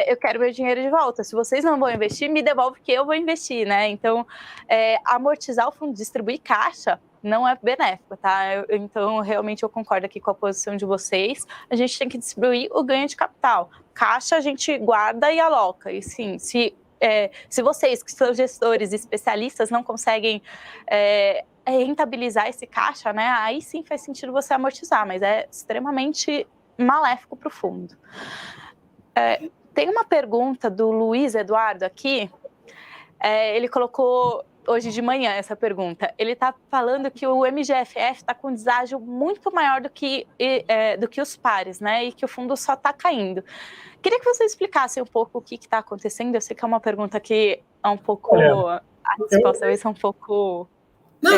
eu quero meu dinheiro de volta, se vocês não vão investir, me devolve que eu vou investir, né? Então, amortizar o fundo, distribuir caixa, não é benéfico, tá? Então, realmente, eu concordo aqui com a posição de vocês. A gente tem que distribuir o ganho de capital. Caixa a gente guarda e aloca. E sim, se vocês, que são gestores especialistas, não conseguem rentabilizar esse caixa, né? Aí sim faz sentido você amortizar, mas é extremamente maléfico para o fundo. Tem uma pergunta do Luiz Eduardo aqui. Ele colocou hoje de manhã essa pergunta. Ele está falando que o MGFF está com deságio muito maior do que os pares, né? E que o fundo só está caindo. Queria que você explicasse um pouco o que está acontecendo. Eu sei que é uma pergunta que é um pouco... Olha, a resposta vai ser um pouco... Não,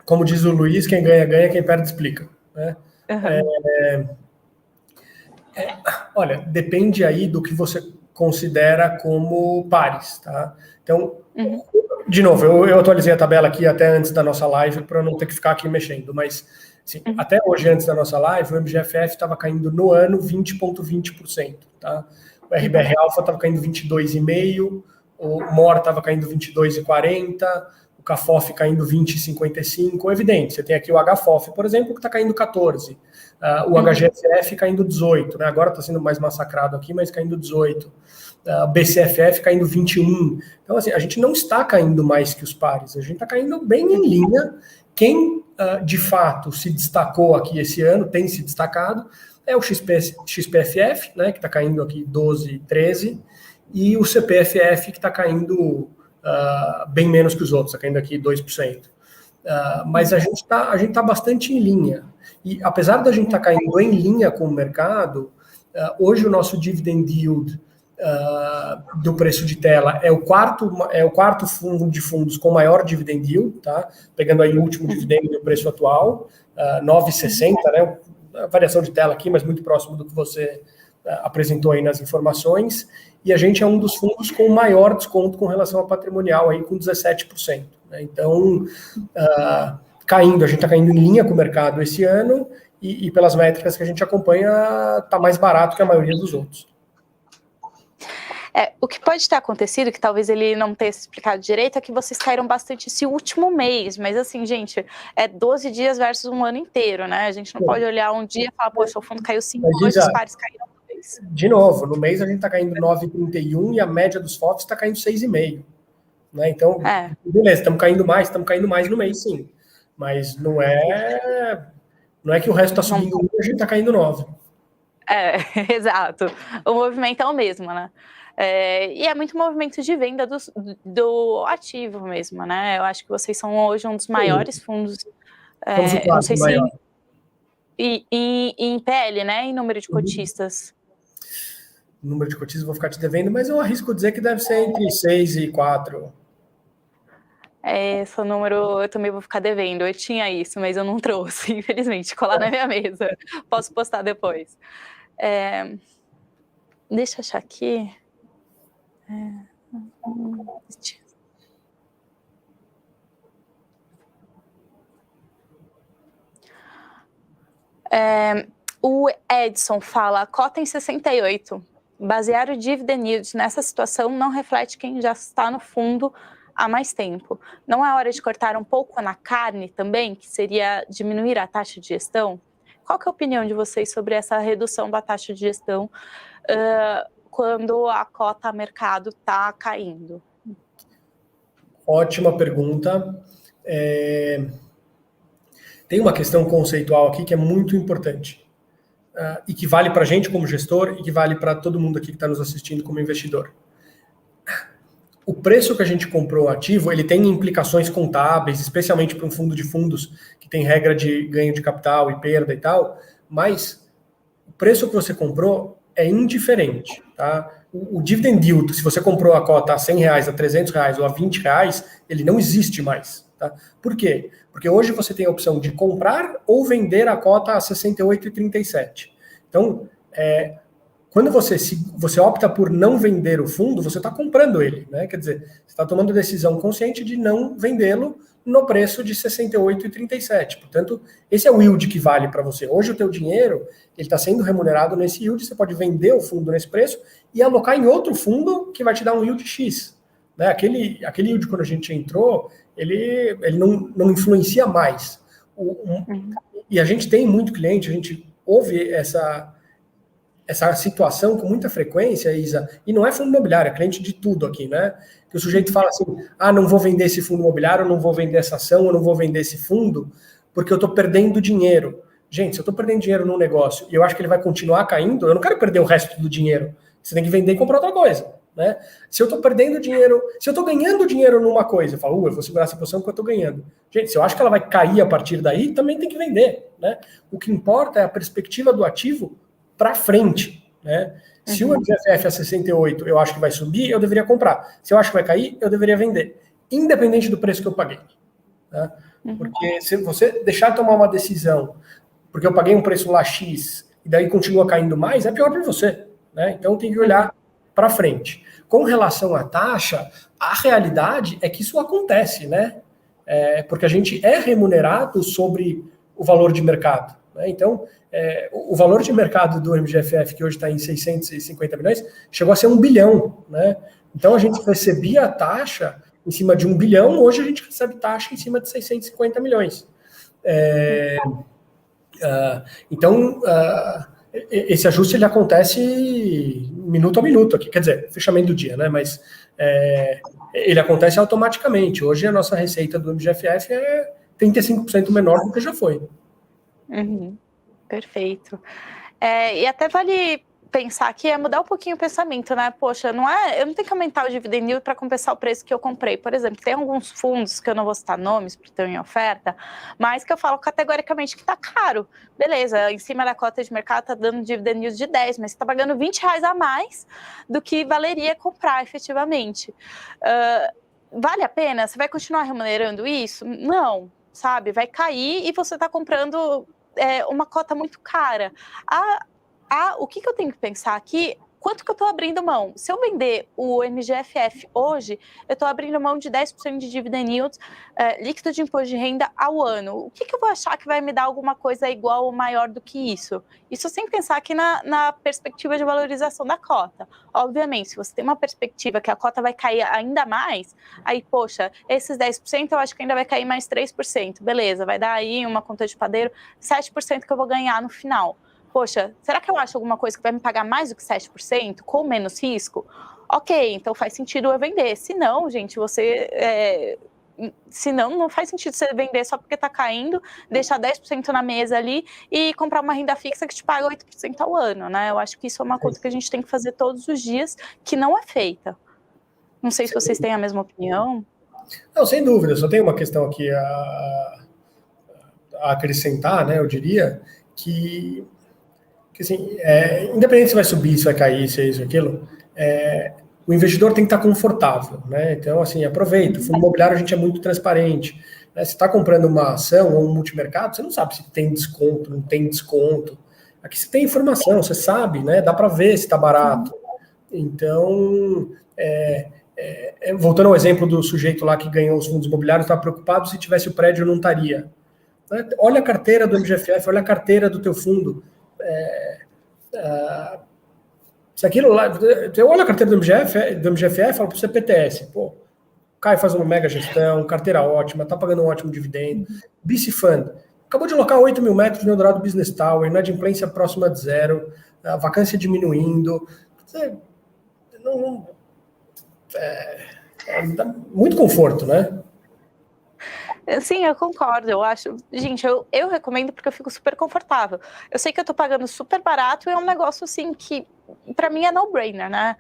como diz o Luiz, quem ganha, ganha, quem perde, explica. Né? Uhum. Olha, depende aí do que você considera como pares, tá? Então, de novo, eu atualizei a tabela aqui até antes da nossa live para não ter que ficar aqui mexendo, mas assim, até hoje, antes da nossa live, o MGFF estava caindo no ano 20,20%, tá? O RBR Alpha estava caindo 22,5%, o MOR estava caindo 22,40%, o CAFOF caindo 20,55%, evidente, você tem aqui o HFOF, por exemplo, que está caindo 14%, o HGFF caindo 18%, né? Agora está sendo mais massacrado aqui, mas caindo 18%, BCFF caindo 21%. Então, assim, a gente não está caindo mais que os pares, a gente está caindo bem em linha. Quem, de fato, se destacou aqui esse ano, tem se destacado, é o XPFF, né, que está caindo aqui 12, 13%, e o CPFF, que está caindo bem menos que os outros, está caindo aqui 2%. Mas a gente tá bastante em linha. E apesar da gente estar caindo em linha com o mercado, hoje o nosso dividend yield do preço de tela é o quarto fundo de fundos com maior dividend yield, tá? Pegando aí o último dividendo do preço atual, 9,60, né? A variação de tela aqui, mas muito próximo do que você apresentou aí nas informações. E a gente é um dos fundos com maior desconto com relação ao patrimonial, aí com 17%. Né? Então, a gente está caindo em linha com o mercado esse ano e pelas métricas que a gente acompanha, está mais barato que a maioria dos outros. O que pode ter acontecido, que talvez ele não tenha explicado direito, é que vocês caíram bastante esse último mês, mas assim, gente, 12 dias versus um ano inteiro, né? A gente não pode olhar um dia e falar, poxa, o fundo caiu 5, hoje os pares caíram 2. De novo, no mês a gente está caindo 9,31 e a média dos FOFs está caindo 6,5. Né? Então, beleza, estamos caindo mais no mês, sim. Mas não é que o resto está subindo 1 e a gente está caindo 9. Exato. O movimento é o mesmo, né? E é muito movimento de venda do ativo mesmo, né? Eu acho que vocês são hoje um dos maiores fundos. Somos o quarto não sei maior. Se em PL, né? Em número de cotistas. Número de cotistas vou ficar te devendo, mas eu arrisco dizer que deve ser entre 6 e 4. Esse número eu também vou ficar devendo. Eu tinha isso, mas eu não trouxe, infelizmente. Colar na minha mesa. Posso postar depois. Deixa eu achar aqui. O Edson fala, a cota em 68. Basear o dividend yield nessa situação não reflete quem já está no fundo há mais tempo. Não é hora de cortar um pouco na carne também, que seria diminuir a taxa de gestão? Qual que é a opinião de vocês sobre essa redução da taxa de gestão quando a cota a mercado está caindo? Ótima pergunta. Tem uma questão conceitual aqui que é muito importante e que vale para a gente como gestor e que vale para todo mundo aqui que está nos assistindo como investidor. O preço que a gente comprou o ativo, ele tem implicações contábeis, especialmente para um fundo de fundos que tem regra de ganho de capital e perda e tal, mas o preço que você comprou é indiferente, tá? O dividend yield, se você comprou a cota a R$100, a R$300 ou a R$20, ele não existe mais, tá? Por quê? Porque hoje você tem a opção de comprar ou vender a cota a R$ 68,37. Então, quando você opta por não vender o fundo, você está comprando ele, né? Quer dizer, você está tomando a decisão consciente de não vendê-lo no preço de R$ 68,37. Portanto, esse é o yield que vale para você. Hoje o teu dinheiro ele está sendo remunerado nesse yield, você pode vender o fundo nesse preço e alocar em outro fundo que vai te dar um yield X. Né? Aquele yield, quando a gente entrou, ele não influencia mais. E a gente tem muito cliente, a gente ouve essa situação com muita frequência, Isa, e não é fundo imobiliário, é cliente de tudo aqui, né? Que o sujeito fala assim, não vou vender esse fundo imobiliário, não vou vender essa ação, eu não vou vender esse fundo, porque eu estou perdendo dinheiro. Gente, se eu estou perdendo dinheiro num negócio e eu acho que ele vai continuar caindo, eu não quero perder o resto do dinheiro. Você tem que vender e comprar outra coisa, né? Se eu estou perdendo dinheiro, se eu estou ganhando dinheiro numa coisa, eu falo, eu vou segurar essa posição porque eu estou ganhando. Gente, se eu acho que ela vai cair a partir daí, também tem que vender, né? O que importa é a perspectiva do ativo para frente, né? Se o MGFF é 68, eu acho que vai subir, eu deveria comprar. Se eu acho que vai cair, eu deveria vender, independente do preço que eu paguei. Né? Porque se você deixar de tomar uma decisão, porque eu paguei um preço lá X, e daí continua caindo mais, é pior para você. Né? Então tem que olhar para frente. Com relação à taxa, a realidade é que isso acontece, né? Porque a gente é remunerado sobre o valor de mercado. Né? Então, o valor de mercado do MGFF, que hoje está em 650 milhões, chegou a ser 1 bilhão. Né? Então, a gente recebia a taxa em cima de 1 bilhão, hoje a gente recebe taxa em cima de 650 milhões. Então, esse ajuste ele acontece minuto a minuto aqui, quer dizer, fechamento do dia, né? Mas ele acontece automaticamente. Hoje a nossa receita do MGFF é 35% menor do que já foi. Perfeito. E até vale pensar que é mudar um pouquinho o pensamento, né? Poxa, eu não tenho que aumentar o dividend yield para compensar o preço que eu comprei. Por exemplo, tem alguns fundos que eu não vou citar nomes porque estão em oferta, mas que eu falo categoricamente que está caro. Beleza, em cima da cota de mercado está dando dividend yield de 10, mas você está pagando R$20 a mais do que valeria comprar efetivamente. Vale a pena? Você vai continuar remunerando isso? Não, sabe? Vai cair e você está comprando uma cota muito cara. O que eu tenho que pensar aqui? Quanto que eu estou abrindo mão? Se eu vender o MGFF hoje, eu estou abrindo mão de 10% de dividend yield líquido de imposto de renda ao ano. O que eu vou achar que vai me dar alguma coisa igual ou maior do que isso? Isso sem pensar aqui na perspectiva de valorização da cota. Obviamente, se você tem uma perspectiva que a cota vai cair ainda mais, aí, poxa, esses 10% eu acho que ainda vai cair mais 3%. Beleza, vai dar aí uma conta de padeiro, 7% que eu vou ganhar no final. Poxa, será que eu acho alguma coisa que vai me pagar mais do que 7%, com menos risco? Ok, então faz sentido eu vender. Se não, gente, não faz sentido você vender só porque está caindo, deixar 10% na mesa ali e comprar uma renda fixa que te paga 8% ao ano, né? Eu acho que isso é uma coisa que a gente tem que fazer todos os dias, que não é feita. Não sei se vocês têm a mesma opinião. Não, sem dúvida. Só tem uma questão aqui a acrescentar, né? Eu diria que assim, independente se vai subir, se vai cair, se é isso ou aquilo, o investidor tem que estar confortável, né? Então, assim, aproveita. O fundo imobiliário a gente é muito transparente. Né? Se está comprando uma ação ou um multimercado, você não sabe se tem desconto, não tem desconto. Aqui você tem informação, você sabe, né? Dá para ver se está barato. Então, voltando ao exemplo do sujeito lá que ganhou os fundos imobiliários, estava preocupado se tivesse o prédio não estaria. Olha a carteira do MGFF, olha a carteira do teu fundo. Se aquilo lá, eu olho a carteira do MGFE e falo para você PTS, pô, o Caio faz uma mega gestão, carteira ótima, tá pagando um ótimo dividendo, BC Fund, acabou de alocar 8 mil metros no Eldorado Business Tower, inadimplência próxima de zero, a vacância diminuindo, dá muito conforto, né? Sim, eu concordo, eu acho. Gente, eu recomendo porque eu fico super confortável. Eu sei que eu tô pagando super barato e é um negócio, assim, que para mim é no-brainer, né?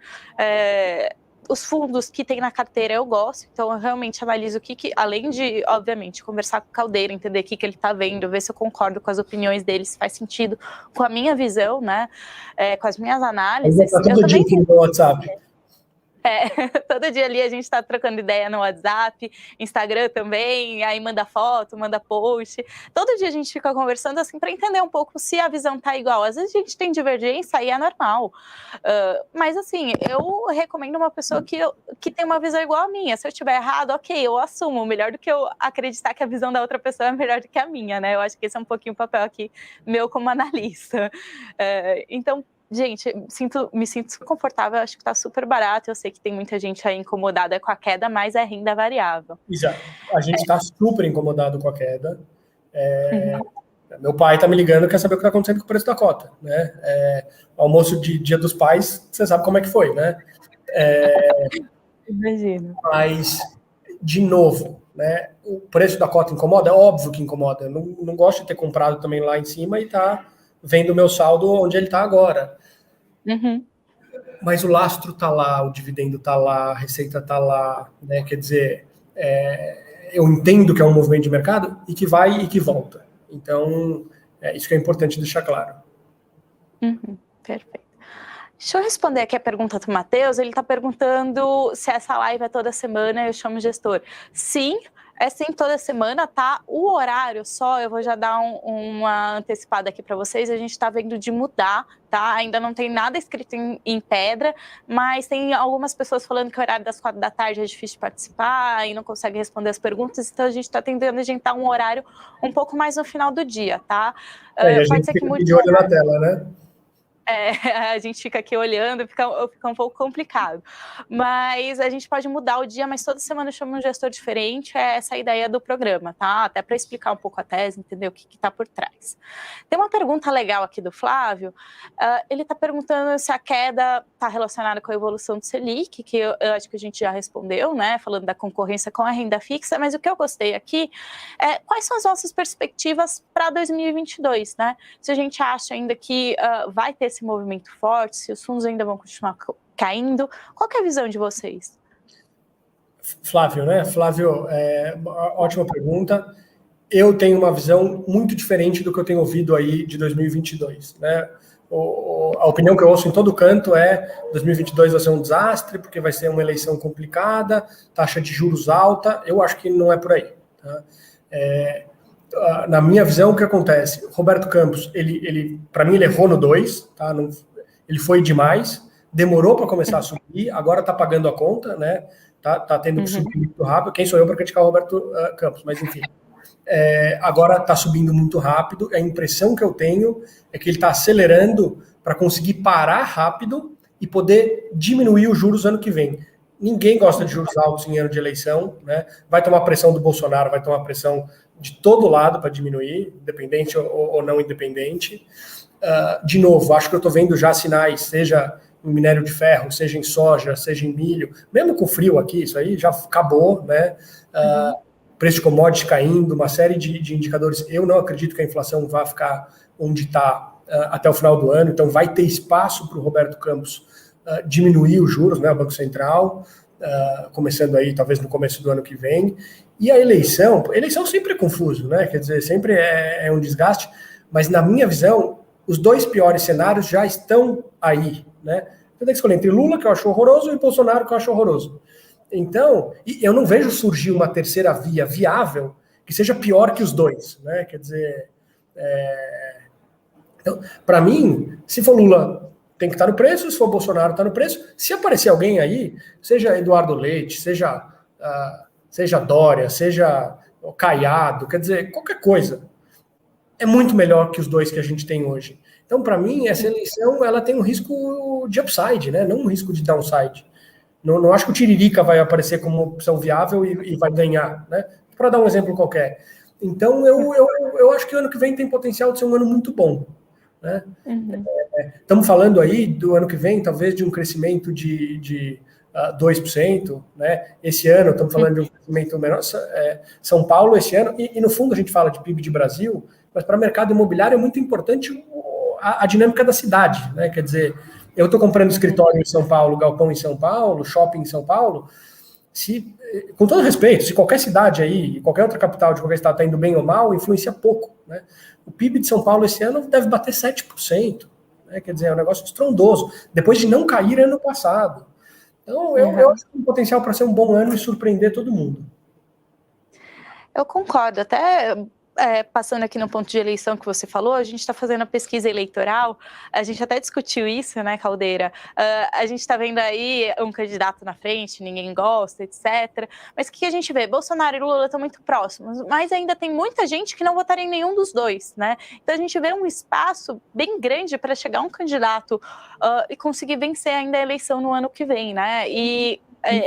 Os fundos que tem na carteira eu gosto, então eu realmente analiso o que além de, obviamente, conversar com o Caldeira, entender o que ele tá vendo, ver se eu concordo com as opiniões dele, se faz sentido com a minha visão, né? Com as minhas análises. Tá todo dia aqui no WhatsApp. Todo dia ali a gente tá trocando ideia no WhatsApp, Instagram também, aí manda foto, manda post. Todo dia a gente fica conversando assim para entender um pouco se a visão tá igual. Às vezes a gente tem divergência e é normal. Mas assim, eu recomendo uma pessoa que tem uma visão igual a minha. Se eu estiver errado, ok, eu assumo. Melhor do que eu acreditar que a visão da outra pessoa é melhor do que a minha, né? Eu acho que esse é um pouquinho o papel aqui meu como analista. Então, gente, me sinto confortável, acho que tá super barato. Eu sei que tem muita gente aí incomodada com a queda, mas é renda variável. Exato. A gente tá super incomodado com a queda. Meu pai tá me ligando, quer saber o que tá acontecendo com o preço da cota, né? Almoço de Dia dos Pais, você sabe como é que foi, né? Imagino. Mas, de novo, né? O preço da cota incomoda? É óbvio que incomoda. Eu não gosto de ter comprado também lá em cima e tá vendo o meu saldo onde ele tá agora. Mas o lastro tá lá, o dividendo tá lá, a receita tá lá, né? Quer dizer, eu entendo que é um movimento de mercado e que vai e que volta. Então, isso que é importante deixar claro. Perfeito. Deixa eu responder aqui a pergunta do Matheus. Ele está perguntando se essa live é toda semana, eu chamo o gestor. Sim, é sim toda semana, tá? O horário só, eu vou já dar uma antecipada aqui para vocês, a gente está vendo de mudar, tá? Ainda não tem nada escrito em pedra, mas tem algumas pessoas falando que o horário das 4 da tarde é difícil de participar e não consegue responder as perguntas, então a gente está tentando agendar um horário um pouco mais no final do dia, tá? E a gente fica de olho na tela, né? A gente fica aqui olhando, fica um pouco complicado. Mas a gente pode mudar o dia, mas toda semana eu chamo um gestor diferente, é essa a ideia do programa, tá? Até para explicar um pouco a tese, entender o que está por trás. Tem uma pergunta legal aqui do Flávio, ele está perguntando se a queda está relacionada com a evolução do Selic, que eu acho que a gente já respondeu, né? Falando da concorrência com a renda fixa, mas o que eu gostei aqui é quais são as nossas perspectivas para 2022, né? Se a gente acha ainda que vai ter esse movimento forte, se os fundos ainda vão continuar caindo, qual que é a visão de vocês? Flávio, né? Flávio, ótima pergunta. Eu tenho uma visão muito diferente do que eu tenho ouvido aí de 2022, né? A opinião que eu ouço em todo canto é 2022 vai ser um desastre, porque vai ser uma eleição complicada, taxa de juros alta. Eu acho que não é por aí, tá? Na minha visão, o que acontece? Roberto Campos, ele para mim, ele errou no 2, tá? Ele foi demais, demorou para começar a subir, agora está pagando a conta, né? Tá tendo que subir muito rápido. Quem sou eu para criticar o Roberto Campos? Mas, enfim. Agora está subindo muito rápido. A impressão que eu tenho é que ele está acelerando para conseguir parar rápido e poder diminuir os juros ano que vem. Ninguém gosta de juros altos em ano de eleição, né? Vai tomar pressão do Bolsonaro, vai tomar pressão de todo lado para diminuir, independente ou não independente. De novo, acho que eu estou vendo já sinais, seja em minério de ferro, seja em soja, seja em milho, mesmo com frio aqui, isso aí já acabou, né? Preço de commodities caindo, uma série de indicadores. Eu não acredito que a inflação vá ficar onde está até o final do ano, então vai ter espaço para o Roberto Campos diminuir os juros, né, o Banco Central, começando aí talvez no começo do ano que vem. E a eleição sempre é confuso, né? Quer dizer, sempre é um desgaste, mas na minha visão, os dois piores cenários já estão aí, né? Você tem que escolher entre Lula, que eu acho horroroso, e Bolsonaro, que eu acho horroroso. Então, eu não vejo surgir uma terceira via viável que seja pior que os dois, né? Quer dizer, então, para mim, se for Lula, tem que estar no preço, se for Bolsonaro, está no preço. Se aparecer alguém aí, seja Eduardo Leite, seja Dória, seja Caiado, quer dizer, qualquer coisa, é muito melhor que os dois que a gente tem hoje. Então, para mim, essa eleição ela tem um risco de upside, né? Não um risco de downside. Não acho que o Tiririca vai aparecer como uma opção viável e vai ganhar, né? Para dar um exemplo qualquer. Então, eu acho que o ano que vem tem potencial de ser um ano muito bom, né? Estamos falando aí do ano que vem, talvez, de um crescimento de 2%, né? Esse ano, estamos falando de um crescimento menor. São Paulo, esse ano, e no fundo a gente fala de PIB de Brasil, mas para o mercado imobiliário é muito importante a dinâmica da cidade, né? Quer dizer, eu estou comprando escritório em São Paulo, galpão em São Paulo, shopping em São Paulo, com todo respeito, se qualquer cidade aí, qualquer outra capital de qualquer estado está indo bem ou mal, influencia pouco, né? O PIB de São Paulo esse ano deve bater 7%, né? Quer dizer, é um negócio estrondoso, depois de não cair ano passado. Então, eu acho que tem potencial para ser um bom ano e surpreender todo mundo. Eu concordo, até passando aqui no ponto de eleição que você falou, a gente está fazendo a pesquisa eleitoral, a gente até discutiu isso, né, Caldeira? A gente está vendo aí um candidato na frente, ninguém gosta, etc. Mas o que a gente vê? Bolsonaro e Lula estão muito próximos, mas ainda tem muita gente que não votaria em nenhum dos dois, né? Então a gente vê um espaço bem grande para chegar um candidato e conseguir vencer ainda a eleição no ano que vem, né? E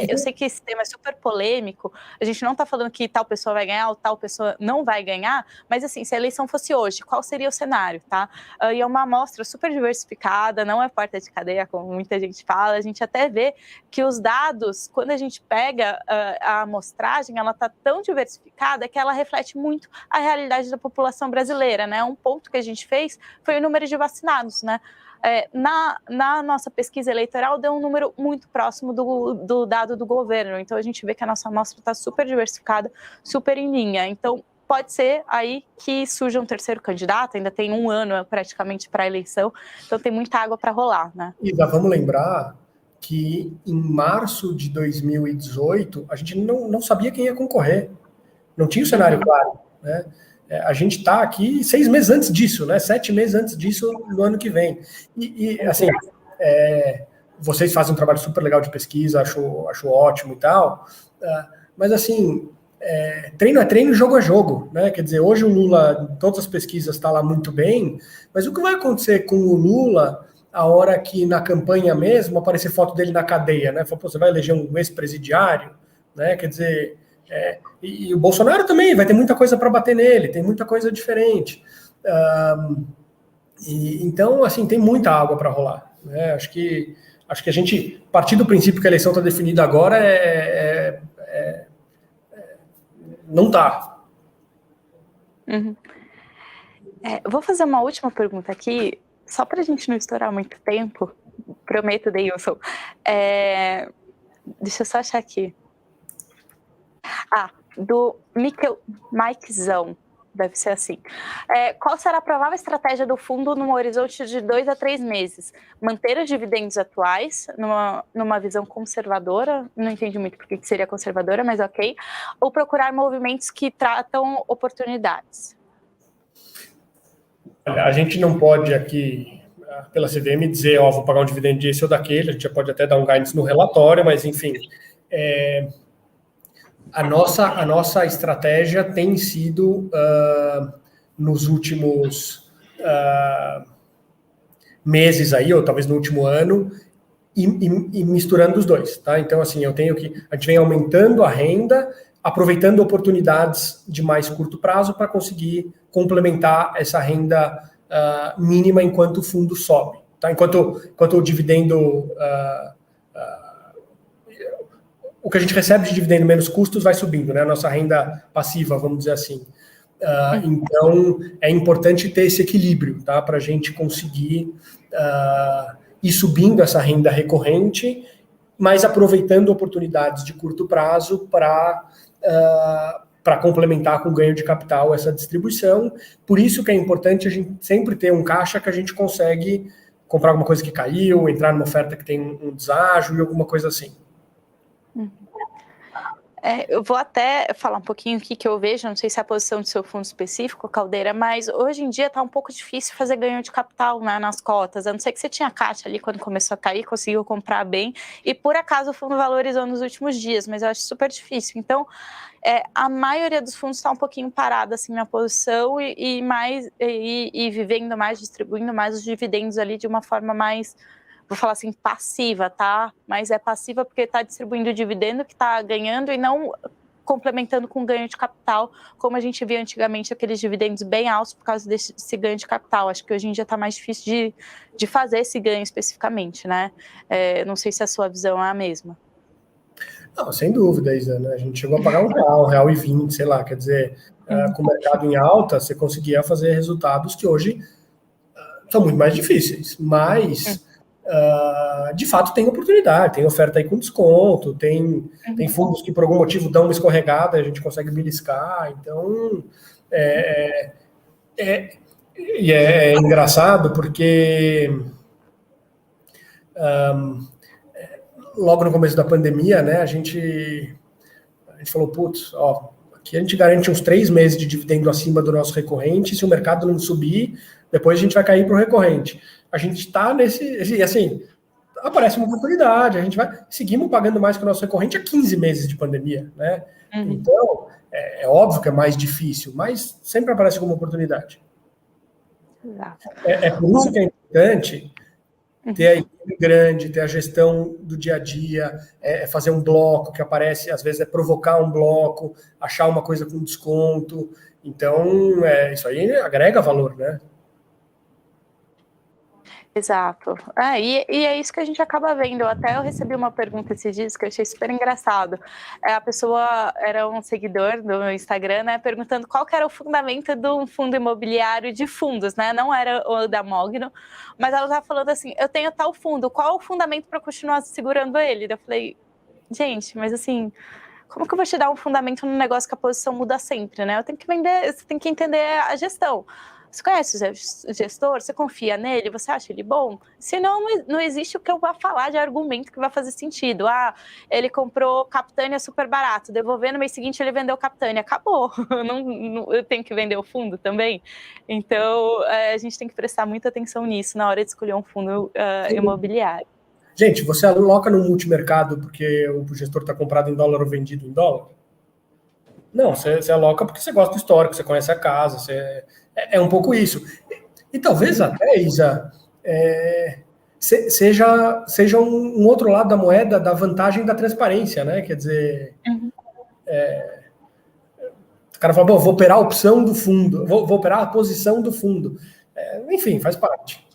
eu sei que esse tema é super polêmico, a gente não está falando que tal pessoa vai ganhar ou tal pessoa não vai ganhar, mas assim, se a eleição fosse hoje, qual seria o cenário, tá? E é uma amostra super diversificada, não é porta de cadeia, como muita gente fala, a gente até vê que os dados, quando a gente pega a amostragem, ela está tão diversificada que ela reflete muito a realidade da população brasileira, né? Um ponto que a gente fez foi o número de vacinados, né? Na nossa pesquisa eleitoral deu um número muito próximo do dado do governo, então a gente vê que a nossa amostra está super diversificada, super em linha, então pode ser aí que surja um terceiro candidato, ainda tem um ano praticamente para a eleição, então tem muita água para rolar, né? E vamos lembrar que em março de 2018 a gente não sabia quem ia concorrer, não tinha o cenário claro, né? A gente está aqui 6 meses antes disso, né? 7 meses antes disso no ano que vem. E assim, vocês fazem um trabalho super legal de pesquisa, acho ótimo e tal, mas assim, treino é treino, jogo é jogo, né? Quer dizer, hoje o Lula, em todas as pesquisas, está lá muito bem, mas o que vai acontecer com o Lula a hora que na campanha mesmo aparecer foto dele na cadeia, né? Fala, pô, você vai eleger um ex-presidiário, né? Quer dizer... E o Bolsonaro também vai ter muita coisa para bater nele, tem muita coisa diferente. Então, assim, tem muita água para rolar, né? Acho que a gente, a partir do princípio que a eleição está definida agora, não está. Vou fazer uma última pergunta aqui, só para a gente não estourar muito tempo, prometo, Deilson. Deixa eu só achar aqui. Do Mikezão, deve ser assim. Qual será a provável estratégia do fundo num horizonte de 2 a 3 meses? Manter os dividendos atuais, numa visão conservadora, não entendi muito por que seria conservadora, mas ok, ou procurar movimentos que tratam oportunidades? A gente não pode aqui, pela CVM, dizer, vou pagar um dividendo desse ou daquele, a gente já pode até dar um guidance no relatório, mas enfim... A nossa estratégia tem sido, nos últimos meses aí, ou talvez no último ano, e misturando os dois, tá? Então, assim, a gente vem aumentando a renda, aproveitando oportunidades de mais curto prazo para conseguir complementar essa renda mínima enquanto o fundo sobe, tá? Enquanto o dividendo... o que a gente recebe de dividendo menos custos vai subindo, né? A nossa renda passiva, vamos dizer assim. Então, é importante ter esse equilíbrio, tá? Para a gente conseguir ir subindo essa renda recorrente, mas aproveitando oportunidades de curto prazo para complementar com ganho de capital essa distribuição. Por isso que é importante a gente sempre ter um caixa que a gente consegue comprar alguma coisa que caiu, entrar numa oferta que tem um deságio e alguma coisa assim. Eu vou até falar um pouquinho o que eu vejo, não sei se é a posição do seu fundo específico, Caldeira, mas hoje em dia está um pouco difícil fazer ganho de capital, né, nas cotas, a não ser que você tinha caixa ali quando começou a cair, conseguiu comprar bem, e por acaso o fundo valorizou nos últimos dias, mas eu acho super difícil. Então, a maioria dos fundos está um pouquinho parada assim, na posição e vivendo mais, distribuindo mais os dividendos ali de uma forma mais, vou falar assim, passiva, tá? Mas é passiva porque está distribuindo o dividendo que está ganhando e não complementando com ganho de capital, como a gente via antigamente, aqueles dividendos bem altos por causa desse ganho de capital. Acho que hoje em dia está mais difícil de fazer esse ganho especificamente, né? Não sei se a sua visão é a mesma. Não, sem dúvida, Isa, né? A gente chegou a pagar R$1,20, sei lá, quer dizer, com o mercado em alta, você conseguia fazer resultados que hoje são muito mais difíceis, mas de fato tem oportunidade, tem oferta aí com desconto, tem fundos que por algum motivo dão uma escorregada, a gente consegue beliscar, então é engraçado porque logo no começo da pandemia, né, a gente falou, putz, ó, aqui a gente garante uns 3 meses de dividendo acima do nosso recorrente, se o mercado não subir, depois a gente vai cair para o recorrente. A gente está nesse, assim, aparece uma oportunidade, a gente seguimos pagando mais que o nosso recorrente há 15 meses de pandemia, né? Então, é óbvio que é mais difícil, mas sempre aparece como oportunidade. Exato. É por isso que é importante ter a equipe grande, ter a gestão do dia a dia, fazer um bloco que aparece, às vezes é provocar um bloco, achar uma coisa com desconto. Então, isso aí agrega valor, né? Exato. E é isso que a gente acaba vendo. Eu recebi uma pergunta esses dias que eu achei super engraçado. A pessoa era um seguidor do meu Instagram, né, perguntando qual que era o fundamento de um fundo imobiliário de fundos, né? Não era o da Mogno, mas ela estava falando assim, eu tenho tal fundo, qual o fundamento para continuar segurando ele? Eu falei, gente, mas assim, como que eu vou te dar um fundamento num negócio que a posição muda sempre, né? Eu tenho que vender, você tem que entender a gestão. Você conhece o gestor? Você confia nele? Você acha ele bom? Senão, não existe o que eu vá falar de argumento que vai fazer sentido. Ele comprou Capitânia super barato, devolvendo no mês seguinte ele vendeu Capitânia. Acabou. Eu tenho que vender o fundo também. Então, a gente tem que prestar muita atenção nisso na hora de escolher um fundo imobiliário. Gente, você aloca no multimercado porque o gestor está comprado em dólar ou vendido em dólar? Não, você aloca porque você gosta do histórico, você conhece a casa, é um pouco isso. E talvez até, Isa, seja um outro lado da moeda da vantagem da transparência, né? Quer dizer, o cara fala, bom, vou operar a opção do fundo, vou operar a posição do fundo. Enfim, faz parte.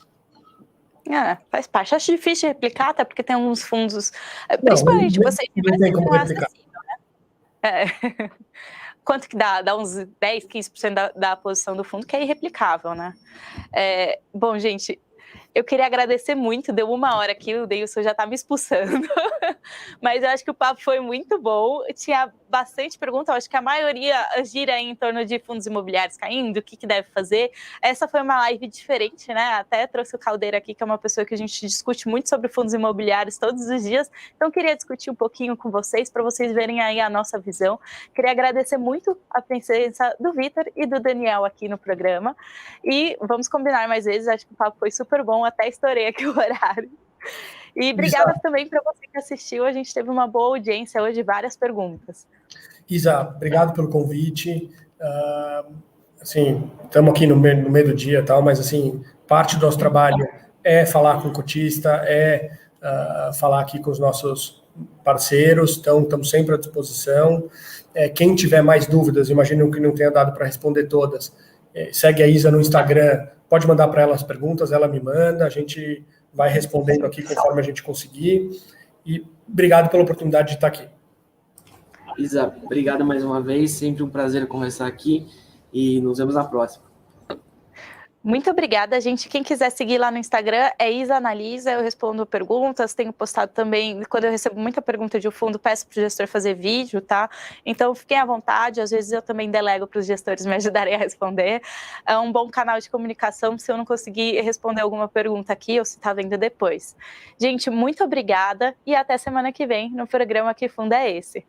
Faz parte. Acho difícil de replicar, até porque tem alguns fundos, principalmente vocês não tem como replicar. Né? Quanto que dá? Dá uns 10, 15% da posição do fundo, que é irreplicável, né? Bom, gente, eu queria agradecer muito, deu 1 hora aqui, o Deilson já tá me expulsando, mas eu acho que o papo foi muito bom, tinha bastante pergunta, eu acho que a maioria gira em torno de fundos imobiliários caindo, o que deve fazer. Essa foi uma live diferente, né? Até trouxe o Caldeira aqui, que é uma pessoa que a gente discute muito sobre fundos imobiliários todos os dias, então queria discutir um pouquinho com vocês, para vocês verem aí a nossa visão. Queria agradecer muito a presença do Vitor e do Daniel aqui no programa, e vamos combinar mais vezes, acho que o papo foi super bom, até estourei aqui o horário. E obrigada também para você que assistiu, a gente teve uma boa audiência hoje, várias perguntas. Isa, obrigado pelo convite. Assim, estamos aqui no meio do dia e tal, mas assim, parte do nosso trabalho é falar com o cotista, falar aqui com os nossos parceiros, então estamos sempre à disposição. Quem tiver mais dúvidas, imagino que não tenha dado para responder todas, segue a Isa no Instagram, pode mandar para ela as perguntas, ela me manda, a gente vai respondendo aqui conforme a gente conseguir. E obrigado pela oportunidade de estar aqui. Isa, obrigado mais uma vez, sempre um prazer conversar aqui e nos vemos na próxima. Muito obrigada, gente. Quem quiser seguir lá no Instagram é Isa Analisa, eu respondo perguntas, tenho postado também, quando eu recebo muita pergunta de fundo, peço para o gestor fazer vídeo, tá? Então fiquem à vontade, às vezes eu também delego para os gestores me ajudarem a responder. É um bom canal de comunicação se eu não conseguir responder alguma pergunta aqui ou se está vendo depois. Gente, muito obrigada e até semana que vem no programa Que Fundo é Esse?